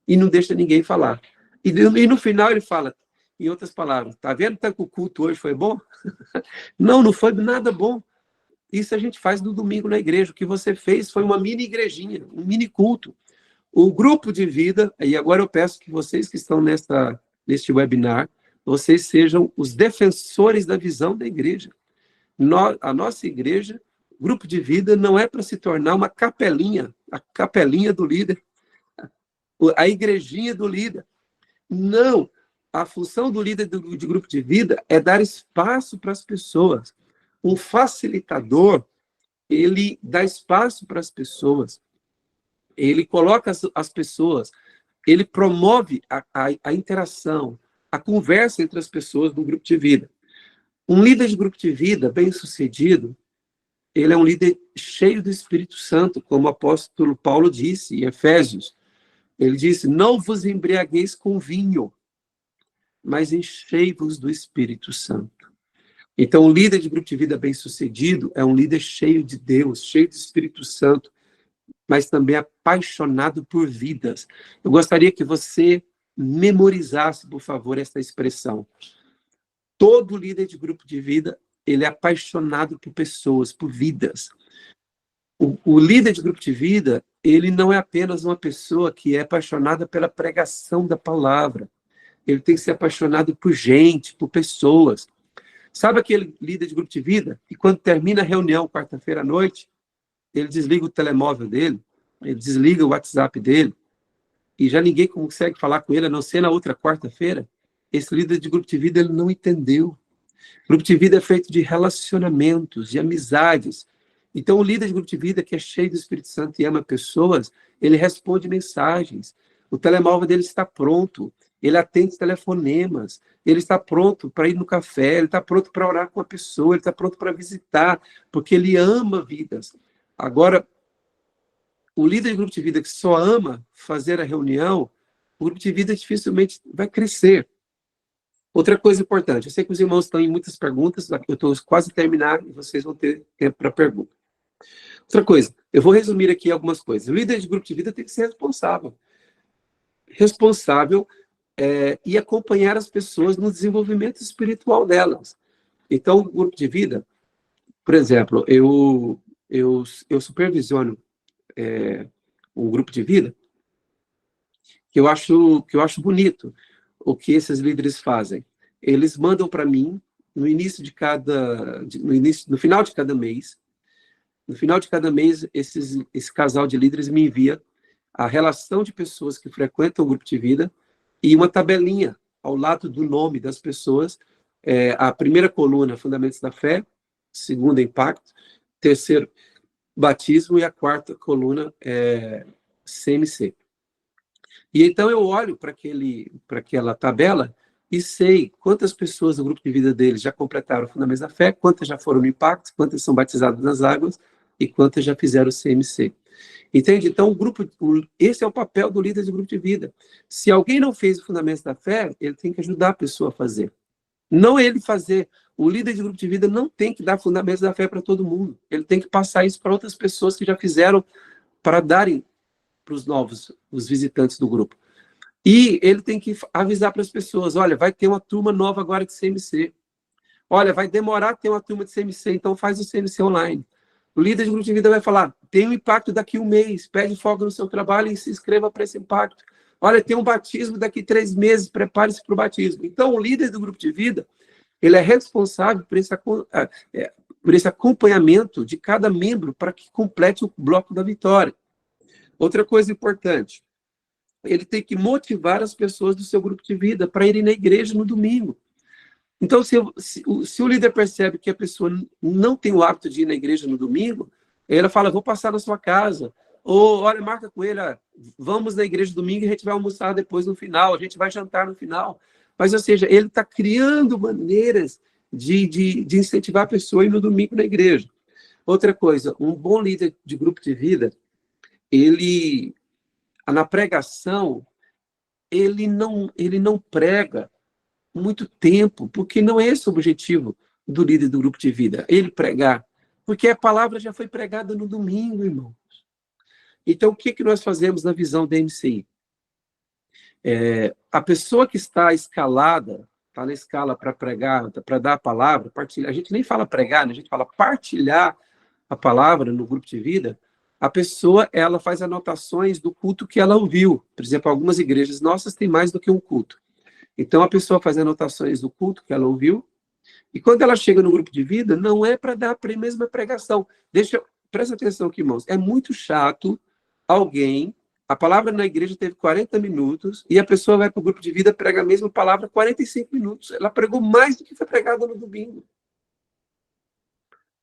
E não deixa ninguém falar. E no final ele fala, em outras palavras, tá vendo que o culto hoje foi bom? Não foi nada bom. Isso a gente faz no domingo na igreja. O que você fez foi uma mini igrejinha, um mini culto. O grupo de vida, e agora eu peço que vocês que estão neste webinar, vocês sejam os defensores da visão da igreja. A nossa igreja, grupo de vida, não é para se tornar uma capelinha, a capelinha do líder, a igrejinha do líder. Não, a função do líder de grupo de vida é dar espaço para as pessoas. Um facilitador, ele dá espaço para as pessoas, ele coloca as pessoas, ele promove a interação, a conversa entre as pessoas do grupo de vida. Um líder de grupo de vida bem-sucedido, ele é um líder cheio do Espírito Santo, como o apóstolo Paulo disse em Efésios. Ele disse, não vos embriagueis com vinho, mas enchei-vos do Espírito Santo. Então, o líder de grupo de vida bem-sucedido é um líder cheio de Deus, cheio do Espírito Santo, mas também apaixonado por vidas. Eu gostaria que você memorizasse, por favor, essa expressão. Todo líder de grupo de vida, ele é apaixonado por pessoas, por vidas. O líder de grupo de vida, ele não é apenas uma pessoa que é apaixonada pela pregação da palavra. Ele tem que ser apaixonado por gente, por pessoas. Sabe aquele líder de grupo de vida que quando termina a reunião quarta-feira à noite, ele desliga o telemóvel dele, ele desliga o WhatsApp dele, e já ninguém consegue falar com ele, a não ser na outra quarta-feira? Esse líder de grupo de vida, ele não entendeu. Grupo de vida é feito de relacionamentos, de amizades. Então, o líder de grupo de vida, que é cheio do Espírito Santo e ama pessoas, ele responde mensagens. O telemóvel dele está pronto. Ele atende telefonemas. Ele está pronto para ir no café. Ele está pronto para orar com a pessoa. Ele está pronto para visitar, porque ele ama vidas. Agora, o líder de grupo de vida que só ama fazer a reunião, o grupo de vida dificilmente vai crescer. Outra coisa importante, eu sei que os irmãos estão em muitas perguntas, eu estou quase a terminar e vocês vão ter tempo para pergunta. Outra coisa, eu vou resumir aqui algumas coisas. O líder de grupo de vida tem que ser responsável. Responsável e acompanhar as pessoas no desenvolvimento espiritual delas. Então, o grupo de vida, por exemplo, eu supervisiono um grupo de vida que eu acho bonito o que esses líderes fazem. Eles mandam para mim, no final de cada mês, esse casal de líderes me envia a relação de pessoas que frequentam o grupo de vida e uma tabelinha ao lado do nome das pessoas. A primeira coluna, Fundamentos da Fé, segunda, Impacto, terceiro, Batismo, e a quarta coluna, CMC. E então eu olho para aquela tabela e sei quantas pessoas do grupo de vida deles já completaram o Fundamentos da Fé, quantas já foram no Impacto, quantas são batizadas nas águas e quantas já fizeram o CMC. Entende? Então, esse é o papel do líder do grupo de vida. Se alguém não fez o Fundamentos da Fé, ele tem que ajudar a pessoa a fazer. Não ele fazer. O líder de grupo de vida não tem que dar Fundamentos da Fé para todo mundo. Ele tem que passar isso para outras pessoas que já fizeram, para darem para os novos, os visitantes do grupo. E ele tem que avisar para as pessoas, olha, vai ter uma turma nova agora de CMC. Olha, vai demorar a ter uma turma de CMC, então faz o CMC online. O líder de grupo de vida vai falar, tem um impacto daqui a um mês, pede folga no seu trabalho e se inscreva para esse impacto. Olha, tem um batismo daqui a 3 meses, prepare-se para o batismo. Então, o líder do grupo de vida, ele é responsável por esse acompanhamento de cada membro para que complete o bloco da vitória. Outra coisa importante, ele tem que motivar as pessoas do seu grupo de vida para irem na igreja no domingo. Então, se o líder percebe que a pessoa não tem o hábito de ir na igreja no domingo, ela fala, vou passar na sua casa. Ou, olha, marca com ele, vamos na igreja domingo e a gente vai almoçar depois no final, a gente vai jantar no final. Mas, ou seja, ele está criando maneiras de incentivar a pessoa a ir no domingo na igreja. Outra coisa, um bom líder de grupo de vida, ele, na pregação, ele não prega muito tempo, porque não é esse o objetivo do líder do grupo de vida, ele pregar, porque a palavra já foi pregada no domingo, irmãos. Então, o que nós fazemos na visão da MCI? A pessoa que está escalada, está na escala para pregar, para dar a palavra, partilhar, a gente nem fala pregar, né? A gente fala partilhar a palavra no grupo de vida. A pessoa, ela faz anotações do culto que ela ouviu. Por exemplo, algumas igrejas nossas têm mais do que um culto. Então, a pessoa faz anotações do culto que ela ouviu, e quando ela chega no grupo de vida, não é para dar a mesma pregação. Presta atenção aqui, irmãos. É muito chato a palavra na igreja teve 40 minutos, e a pessoa vai para o grupo de vida e prega a mesma palavra 45 minutos. Ela pregou mais do que foi pregado no domingo.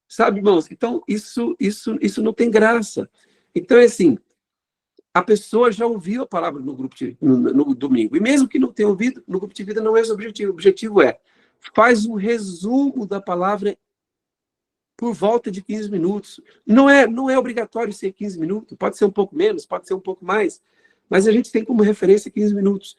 Sabe, irmãos? Então, isso não tem graça. Então, é assim, a pessoa já ouviu a palavra no domingo. E mesmo que não tenha ouvido, no grupo de vida não é esse o objetivo. O objetivo faz um resumo da palavra por volta de 15 minutos. Não é obrigatório ser 15 minutos. Pode ser um pouco menos, pode ser um pouco mais. Mas a gente tem como referência 15 minutos.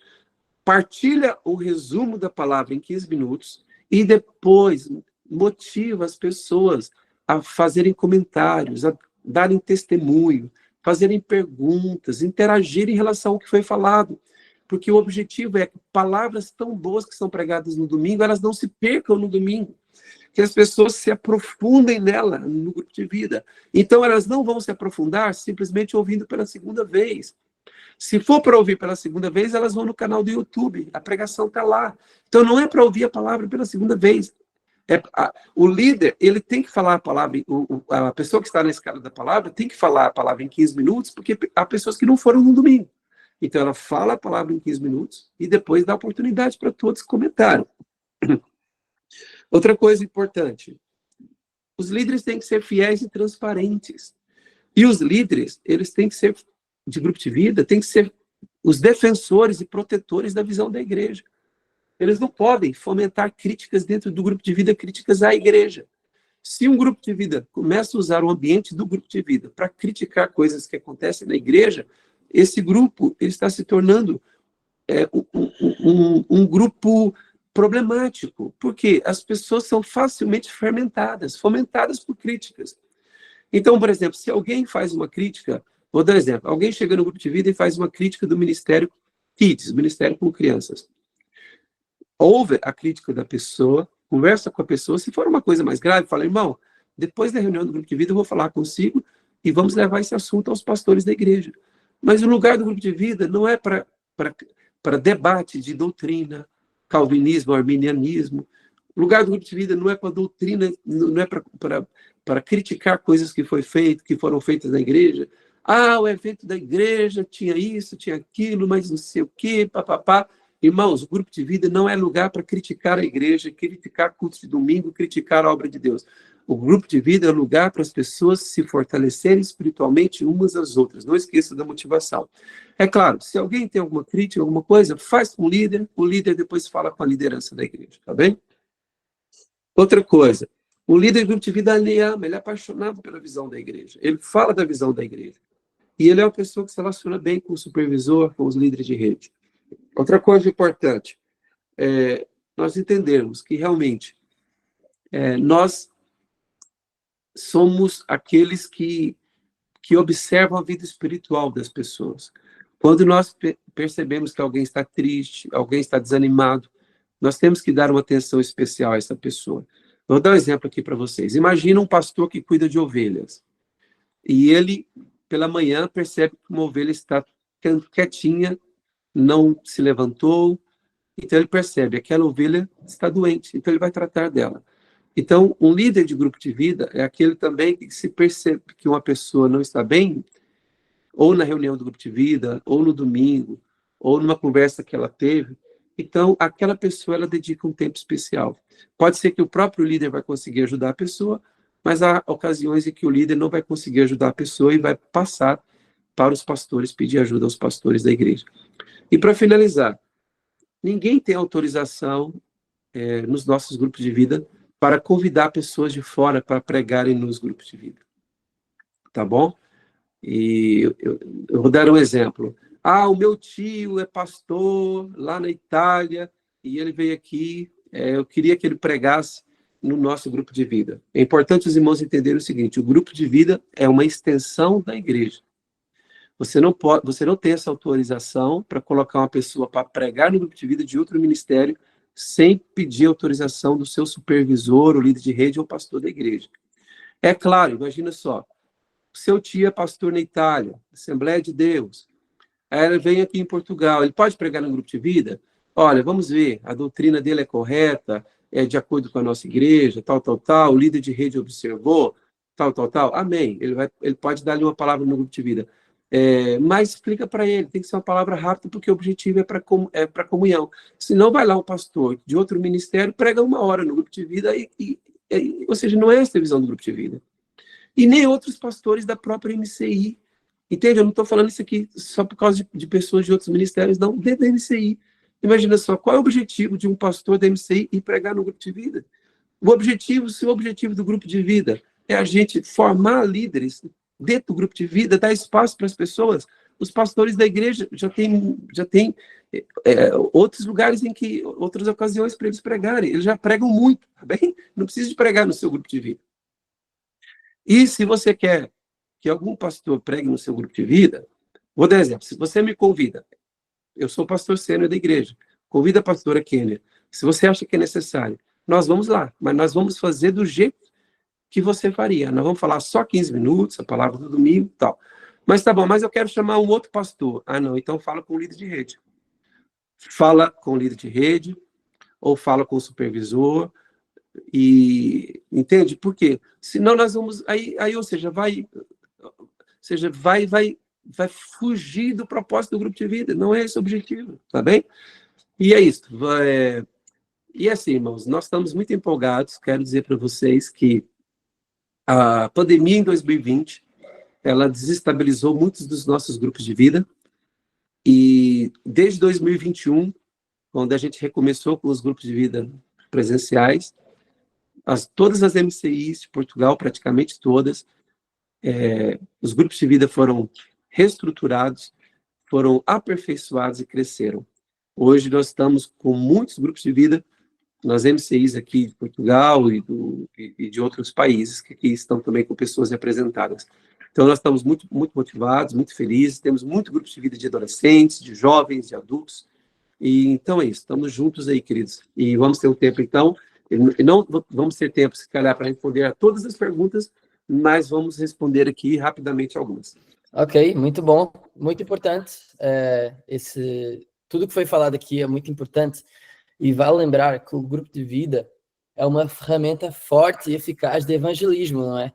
Partilha o resumo da palavra em 15 minutos e depois motiva as pessoas a fazerem comentários, a darem testemunho, fazerem perguntas, interagirem em relação ao que foi falado. Porque o objetivo é que palavras tão boas que são pregadas no domingo, elas não se percam no domingo. que as pessoas se aprofundem nela, no grupo de vida. Então, elas não vão se aprofundar simplesmente ouvindo pela segunda vez. Se for para ouvir pela segunda vez, elas vão no canal do YouTube, a pregação está lá. Então, não é para ouvir a palavra pela segunda vez. O líder, ele tem que falar a palavra, a pessoa que está na escala da palavra tem que falar a palavra em 15 minutos, porque há pessoas que não foram no domingo. Então, ela fala a palavra em 15 minutos e depois dá oportunidade para todos comentarem. Outra coisa importante, os líderes têm que ser fiéis e transparentes. E os líderes, eles têm que ser, de grupo de vida, têm que ser os defensores e protetores da visão da igreja. Eles não podem fomentar críticas dentro do grupo de vida, críticas à igreja. Se um grupo de vida começa a usar o ambiente do grupo de vida para criticar coisas que acontecem na igreja, esse grupo ele está se tornando um grupo problemático, porque as pessoas são facilmente fermentadas, fomentadas por críticas. Então, por exemplo, se alguém faz uma crítica, vou dar um exemplo, alguém chega no grupo de vida e faz uma crítica do Ministério Kids, Ministério com Crianças. Ouve a crítica da pessoa, conversa com a pessoa, se for uma coisa mais grave, fala, irmão, depois da reunião do grupo de vida eu vou falar consigo e vamos levar esse assunto aos pastores da igreja. Mas o lugar do grupo de vida não é para debate de doutrina, calvinismo, arminianismo. O lugar do grupo de vida não é para doutrina, não é para criticar coisas que foram feitas na igreja. Ah, o evento da igreja tinha isso, tinha aquilo, mas não sei o quê, papapá. Irmãos, o grupo de vida não é lugar para criticar a igreja, criticar cultos de domingo, criticar a obra de Deus. O grupo de vida é lugar para as pessoas se fortalecerem espiritualmente umas às outras. Não esqueça da motivação. É claro, se alguém tem alguma crítica, alguma coisa, faz com o líder depois fala com a liderança da igreja, tá bem? Outra coisa, o líder do grupo de vida, ele ama, ele é apaixonado pela visão da igreja. Ele fala da visão da igreja. E ele é uma pessoa que se relaciona bem com o supervisor, com os líderes de rede. Outra coisa importante é nós entendermos que realmente nós somos aqueles que observam a vida espiritual das pessoas. Quando nós percebemos que alguém está triste, alguém está desanimado, nós temos que dar uma atenção especial a essa pessoa. Vou dar um exemplo aqui para vocês. Imagina um pastor que cuida de ovelhas. E ele, pela manhã, percebe que uma ovelha está quietinha, não se levantou. Então ele percebe que aquela ovelha está doente. Então ele vai tratar dela. Então, um líder de grupo de vida é aquele também que se percebe que uma pessoa não está bem, ou na reunião do grupo de vida, ou no domingo, ou numa conversa que ela teve. Então, aquela pessoa, ela dedica um tempo especial. Pode ser que o próprio líder vai conseguir ajudar a pessoa, mas há ocasiões em que o líder não vai conseguir ajudar a pessoa e vai passar para os pastores, pedir ajuda aos pastores da igreja. E para finalizar, ninguém tem autorização nos nossos grupos de vida para convidar pessoas de fora para pregarem nos grupos de vida. Tá bom? E eu vou dar um exemplo. Ah, o meu tio é pastor lá na Itália e ele veio aqui, eu queria que ele pregasse no nosso grupo de vida. É importante os irmãos entenderem o seguinte, o grupo de vida é uma extensão da igreja. Você não tem essa autorização para colocar uma pessoa para pregar no grupo de vida de outro ministério sem pedir autorização do seu supervisor, o líder de rede ou pastor da igreja. É claro, imagina só, o seu tio é pastor na Itália, Assembleia de Deus, aí ele vem aqui em Portugal, ele pode pregar no grupo de vida? Olha, vamos ver, a doutrina dele é correta, é de acordo com a nossa igreja, tal, o líder de rede observou, tal, amém. Ele pode dar-lhe uma palavra no grupo de vida. Mas explica para ele, tem que ser uma palavra rápida, porque o objetivo é para comunhão. Senão vai lá um pastor de outro ministério, prega 1 hora no grupo de vida, ou seja, não é essa a visão do grupo de vida. E nem outros pastores da própria MCI. Entende? Eu não estou falando isso aqui só por causa de pessoas de outros ministérios, não, dentro da MCI. Imagina só, qual é o objetivo de um pastor da MCI ir pregar no grupo de vida? Se o objetivo do grupo de vida é a gente formar líderes dentro do grupo de vida, dar espaço para as pessoas, os pastores da igreja já tem outros lugares outras ocasiões para eles pregarem. Eles já pregam muito, tá bem? Não precisa de pregar no seu grupo de vida. E se você quer que algum pastor pregue no seu grupo de vida, vou dar um exemplo. Se você me convida, eu sou pastor sênior da igreja, convida a pastora Kênia. Se você acha que é necessário nós vamos lá, mas nós vamos fazer do jeito que você faria. Nós vamos falar só 15 minutos, a palavra do domingo e tal. Mas tá bom, mas eu quero chamar um outro pastor. Ah, não, então fala com o líder de rede. Fala com o líder de rede, ou fala com o supervisor, e entende? Por quê? Senão nós vamos, ou seja, vai fugir do propósito do grupo de vida. Não é esse o objetivo, tá bem? E é isso. E assim, irmãos, nós estamos muito empolgados. Quero dizer para vocês que a pandemia em 2020, ela desestabilizou muitos dos nossos grupos de vida. E desde 2021, quando a gente recomeçou com os grupos de vida presenciais, todas as MCIs de Portugal, praticamente todas, os grupos de vida foram reestruturados, foram aperfeiçoados e cresceram. Hoje nós estamos com muitos grupos de vida nas MCIs aqui de Portugal e de outros países que aqui estão também com pessoas representadas. Então nós estamos muito, muito motivados, muito felizes, temos muitos grupos de vida de adolescentes, de jovens, de adultos, e então é isso, estamos juntos aí, queridos. E vamos ter um tempo, então, e não vamos ter tempo, se calhar, para responder a todas as perguntas, mas vamos responder aqui rapidamente algumas. Ok, muito bom, muito importante. Tudo que foi falado aqui é muito importante, e vale lembrar que o grupo de vida é uma ferramenta forte e eficaz de evangelismo, não é?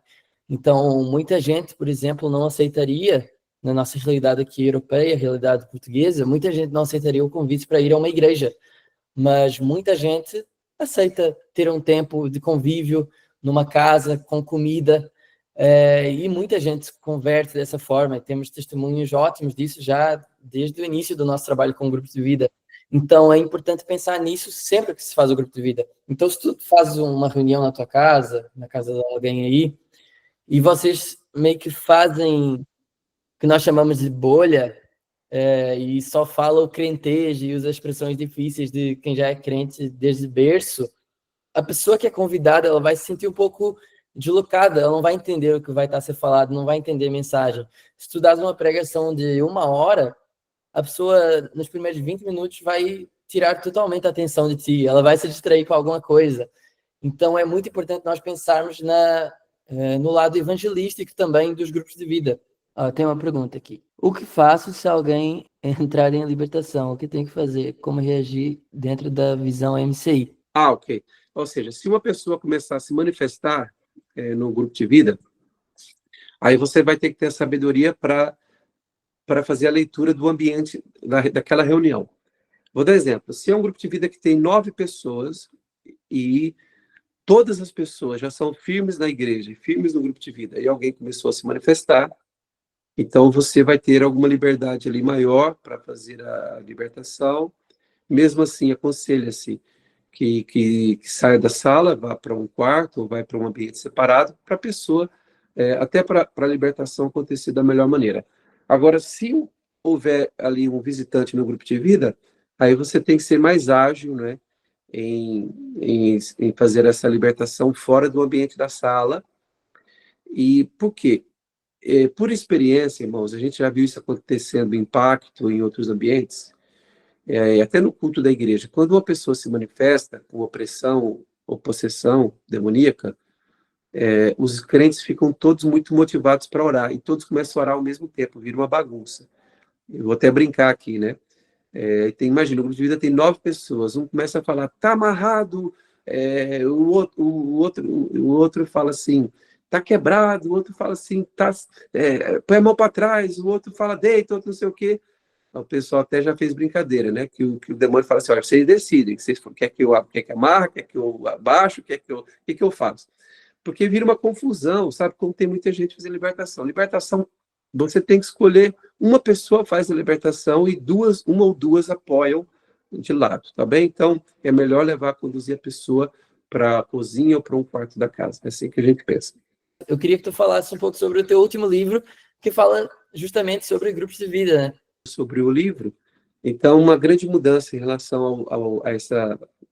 Então, muita gente, por exemplo, não aceitaria, na nossa realidade aqui europeia, realidade portuguesa, muita gente não aceitaria o convite para ir a uma igreja, mas muita gente aceita ter um tempo de convívio numa casa, com comida, e muita gente se converte dessa forma. Temos testemunhos ótimos disso já desde o início do nosso trabalho com grupos de vida. Então, é importante pensar nisso sempre que se faz o grupo de vida. Então, se tu fazes uma reunião na tua casa, na casa de alguém aí, e vocês meio que fazem o que nós chamamos de bolha, e só fala o crentejo e usa expressões difíceis de quem já é crente desde berço, a pessoa que é convidada, ela vai se sentir um pouco deslocada, ela não vai entender o que vai estar a ser falado, não vai entender a mensagem. Se tu dás uma pregação de 1 hora, a pessoa, nos primeiros 20 minutos, vai tirar totalmente a atenção de ti, ela vai se distrair com alguma coisa. Então, é muito importante nós pensarmos no lado evangelístico também dos grupos de vida. Tem uma pergunta aqui. O que faço se alguém entrar em libertação? O que tem que fazer? Como reagir dentro da visão MCI? Ok. Ou seja, se uma pessoa começar a se manifestar no grupo de vida, aí você vai ter que ter a sabedoria para fazer a leitura do ambiente daquela reunião. Vou dar exemplo. Se é um grupo de vida que tem 9 pessoas e todas as pessoas já são firmes na igreja, firmes no grupo de vida, e alguém começou a se manifestar, então você vai ter alguma liberdade ali maior para fazer a libertação. Mesmo assim, aconselha-se que saia da sala, vá para um quarto, ou vai para um ambiente separado, para a pessoa, até para a libertação acontecer da melhor maneira. Agora, se houver ali um visitante no grupo de vida, aí você tem que ser mais ágil, né, em fazer essa libertação fora do ambiente da sala. E por quê? Por experiência, irmãos, a gente já viu isso acontecendo em pacto em outros ambientes, até no culto da igreja. Quando uma pessoa se manifesta com opressão ou possessão demoníaca, os crentes ficam todos muito motivados para orar, e todos começam a orar ao mesmo tempo, vira uma bagunça. Eu vou até brincar aqui, né? Imagina, o grupo de vida tem 9 pessoas, um começa a falar, tá amarrado, o outro fala assim, tá quebrado, o outro fala assim, põe a mão para trás, o outro fala, deita, o outro não sei o quê. O pessoal até já fez brincadeira, né? Que o demônio fala assim, olha, vocês decidem, vocês quer que amarra, quer que eu abaixo, o que eu faço? Porque vira uma confusão, sabe? Como tem muita gente fazendo libertação. Libertação, você tem que escolher, uma pessoa faz a libertação e uma ou duas apoiam de lado, tá bem? Então, é melhor conduzir a pessoa para a cozinha ou para um quarto da casa. É assim que a gente pensa. Eu queria que tu falasse um pouco sobre o teu último livro, que fala justamente sobre grupos de vida, né? Sobre o livro, então, uma grande mudança em relação a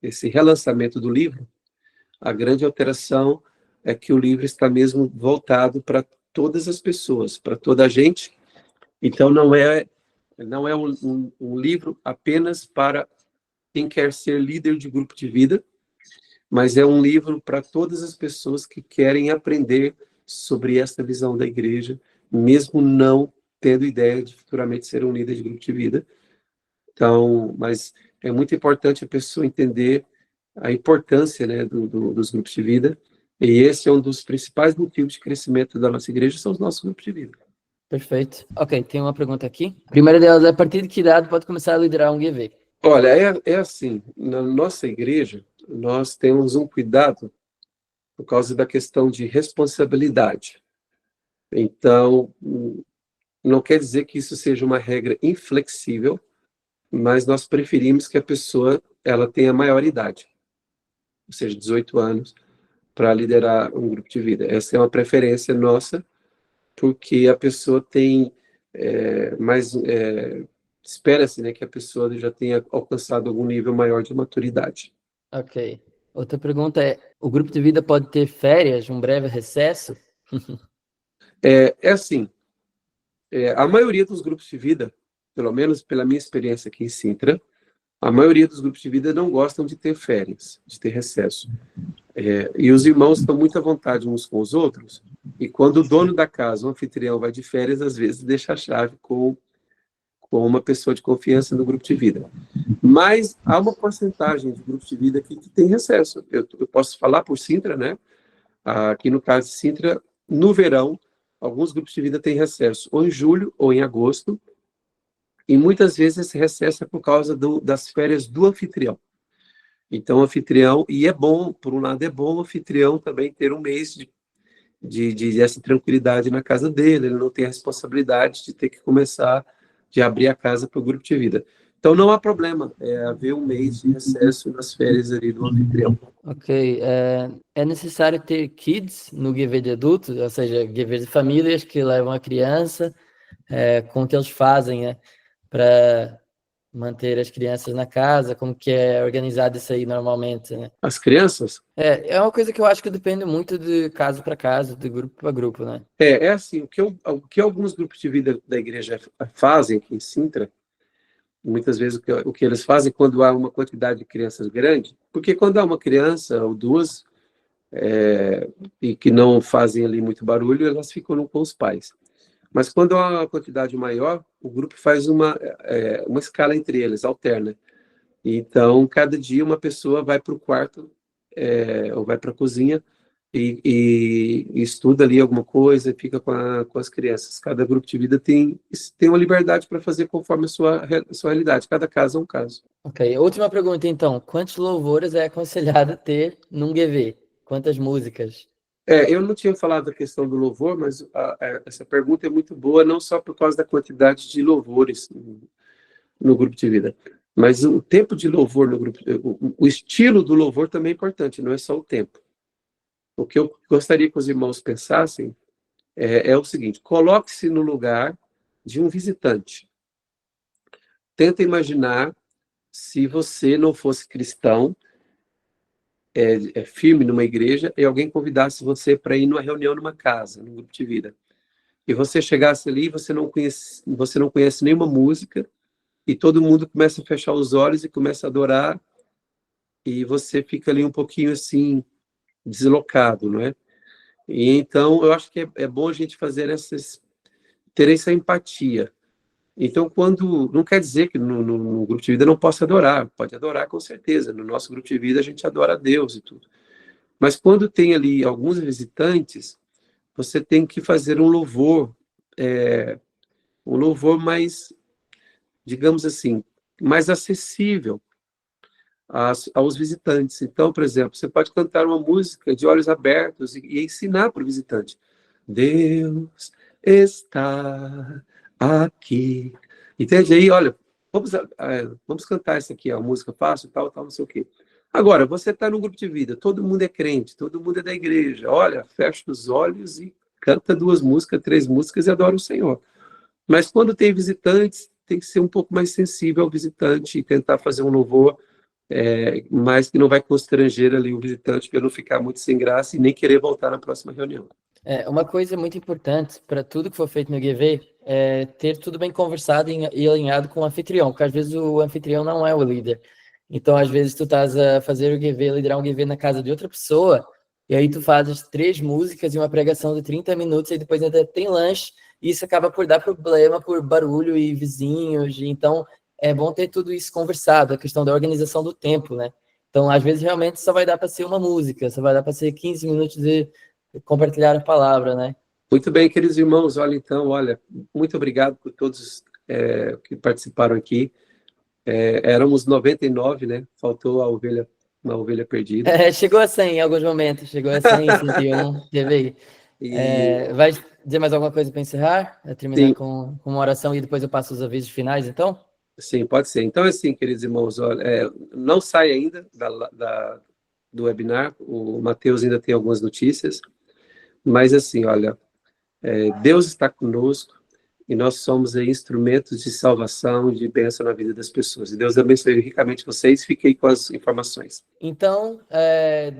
esse relançamento do livro, a grande alteração é que o livro está mesmo voltado para todas as pessoas, para toda a gente. Então, não é um livro apenas para quem quer ser líder de grupo de vida, mas é um livro para todas as pessoas que querem aprender sobre esta visão da igreja, mesmo não tendo ideia de futuramente ser um líder de grupo de vida. Então, mas é muito importante a pessoa entender a importância, né, dos grupos de vida, e esse é um dos principais motivos de crescimento da nossa igreja, são os nossos grupos de vida. Perfeito. Ok, tem uma pergunta aqui. A primeira delas é: a partir de que idade pode começar a liderar um GV? Olha, é assim, na nossa igreja, nós temos um cuidado por causa da questão de responsabilidade. Então, não quer dizer que isso seja uma regra inflexível, mas nós preferimos que a pessoa ela tenha maior idade, ou seja, 18 anos, para liderar um grupo de vida. Essa é uma preferência nossa, porque a pessoa tem mais... espera-se, né, que a pessoa já tenha alcançado algum nível maior de maturidade. Ok. Outra pergunta é: o grupo de vida pode ter férias, um breve recesso? É assim, a maioria dos grupos de vida, pelo menos pela minha experiência aqui em Sintra, a maioria dos grupos de vida não gostam de ter férias, de ter recesso. E os irmãos estão muito à vontade uns com os outros, e quando o dono da casa, o anfitrião, vai de férias, às vezes deixa a chave com uma pessoa de confiança no grupo de vida. Mas há uma porcentagem de grupos de vida aqui que tem recesso. Eu posso falar por Sintra, né? Aqui no caso de Sintra, no verão, alguns grupos de vida têm recesso, ou em julho ou em agosto, e muitas vezes esse recesso é por causa das férias do anfitrião. Então, o anfitrião, e é bom, por um lado é bom o anfitrião também ter um mês de essa tranquilidade na casa dele, ele não tem a responsabilidade de ter que começar, de abrir a casa para o grupo de vida. Então, não há problema haver um mês de recesso nas férias ali do anfitrião. Ok. É necessário ter kids no GV de adultos, ou seja, GV de famílias que levam a criança, com o que eles fazem, né, para manter as crianças na casa, como que é organizado isso aí normalmente, né? As crianças, É uma coisa que eu acho que depende muito de caso para caso, de grupo para grupo, né? é assim, o que alguns grupos de vida da igreja fazem aqui em Sintra, muitas vezes o que eles fazem quando há uma quantidade de crianças grande, porque quando há uma criança ou duas, e que não fazem ali muito barulho, elas ficam com os pais. Mas quando há uma quantidade maior, o grupo faz uma escala entre eles, alterna. Então, cada dia uma pessoa vai para o quarto, ou vai para a cozinha e estuda ali alguma coisa, fica com as crianças. Cada grupo de vida tem uma liberdade para fazer conforme a sua realidade. Cada caso é um caso. Ok, última pergunta então: quantos louvores é aconselhado ter num GV? Quantas músicas? Eu não tinha falado da questão do louvor, mas essa pergunta é muito boa, não só por causa da quantidade de louvores no grupo de vida, mas o tempo de louvor no grupo, o estilo do louvor também é importante, não é só o tempo. O que eu gostaria que os irmãos pensassem é o seguinte: coloque-se no lugar de um visitante. Tenta imaginar se você não fosse cristão, firme numa igreja, e alguém convidasse você para ir numa reunião numa casa, num grupo de vida. E você chegasse ali, você não conhece nenhuma música, e todo mundo começa a fechar os olhos e começa a adorar, e você fica ali um pouquinho assim, deslocado, não é? E então, eu acho que é bom a gente ter essa empatia. Então, não quer dizer que no grupo de vida não possa adorar, pode adorar com certeza. No nosso grupo de vida a gente adora a Deus e tudo. Mas quando tem ali alguns visitantes, você tem que fazer um louvor mais, digamos assim, mais acessível aos visitantes. Então, por exemplo, você pode cantar uma música de olhos abertos e ensinar para o visitante: Deus está aqui. Entende? Aí, olha, vamos cantar isso aqui, a música fácil, tal, tal, não sei o quê. Agora, você está num grupo de vida, todo mundo é crente, todo mundo é da igreja. Olha, fecha os olhos e canta 2 músicas, 3 músicas e adora o Senhor. Mas quando tem visitantes, tem que ser um pouco mais sensível ao visitante e tentar fazer um louvor, mas que não vai constranger ali o visitante para não ficar muito sem graça e nem querer voltar na próxima reunião. Uma coisa muito importante para tudo que for feito no GV é ter tudo bem conversado e alinhado com o anfitrião, porque às vezes o anfitrião não é o líder. Então, às vezes, tu estás a fazer o GV, liderar um GV na casa de outra pessoa, e aí tu fazes 3 músicas e uma pregação de 30 minutos, e depois ainda tem lanche, e isso acaba por dar problema por barulho e vizinhos, então é bom ter tudo isso conversado, a questão da organização do tempo, né? Então, às vezes, realmente só vai dar para ser uma música, só vai dar para ser 15 minutos de compartilhar a palavra, né? Muito bem, queridos irmãos, olha, muito obrigado por todos que participaram aqui. Éramos 99, né? Faltou uma ovelha perdida. Chegou a 100 em alguns momentos, chegou a 100, 101, teve aí. E, Vai dizer mais alguma coisa para encerrar? Terminar sim, com uma oração e depois eu passo os avisos finais, então? sim, pode ser. Então, assim, queridos irmãos, olha, não sai ainda do webinar, o Mateus ainda tem algumas notícias, mas assim, olha, Deus está conosco e nós somos aí instrumentos de salvação, de bênção na vida das pessoas. E Deus abençoe ricamente vocês. Fiquei com as informações. Então,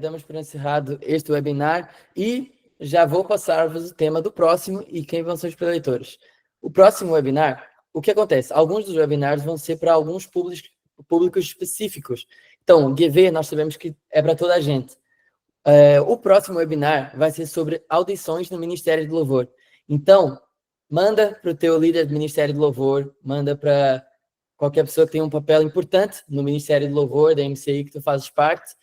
damos por encerrado este webinar e já vou passar-vos o tema do próximo e quem vão ser os preleitores. O próximo webinar, o que acontece? Alguns dos webinars vão ser para alguns públicos específicos. Então, GV, nós sabemos que é para toda a gente. O próximo webinar vai ser sobre audições no Ministério de Louvor. Então, manda para o teu líder do Ministério de Louvor, manda para qualquer pessoa que tenha um papel importante no Ministério de Louvor, da MCI, que tu fazes parte.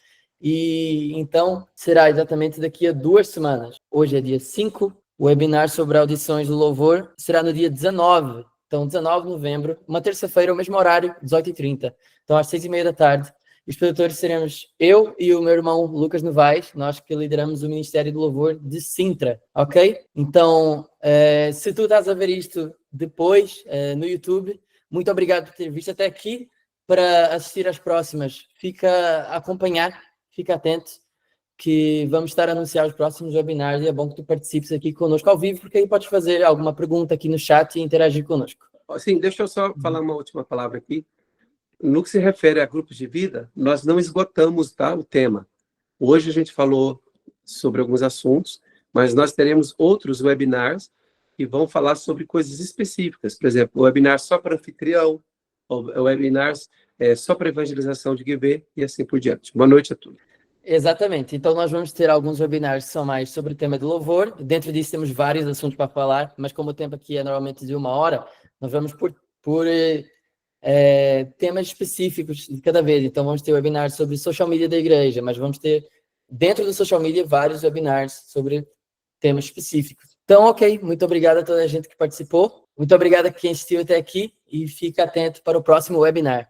E então, será exatamente daqui a 2 semanas. Hoje é dia 5, o webinar sobre audições do Louvor será no dia 19. Então, 19 de novembro, uma terça-feira, o mesmo horário, 18h30. Então, às 6h30 da tarde. Os produtores seremos eu e o meu irmão Lucas Novaes, nós que lideramos o Ministério do Louvor de Sintra, ok? Então, se tu estás a ver isto depois no YouTube, muito obrigado por ter visto até aqui. Para assistir às próximas, fica a acompanhar, fica atento, que vamos estar a anunciar os próximos webinars e é bom que tu participes aqui conosco ao vivo, porque aí podes fazer alguma pergunta aqui no chat e interagir conosco. Sim, deixa eu só falar uma última palavra aqui. No que se refere a grupos de vida, nós não esgotamos, tá, o tema. Hoje a gente falou sobre alguns assuntos, mas nós teremos outros webinars que vão falar sobre coisas específicas. Por exemplo, o webinar só para anfitrião, webinars só para evangelização de GV e assim por diante. Boa noite a todos. Exatamente. Então, nós vamos ter alguns webinars que são mais sobre o tema de louvor. Dentro disso, temos vários assuntos para falar, mas como o tempo aqui é normalmente de 1 hora, nós vamos por temas específicos de cada vez. Então, vamos ter webinars sobre social media da igreja, mas vamos ter, dentro do social media, vários webinars sobre temas específicos. Então, ok, muito obrigado a toda a gente que participou. Muito obrigado a quem assistiu até aqui e fica atento para o próximo webinar.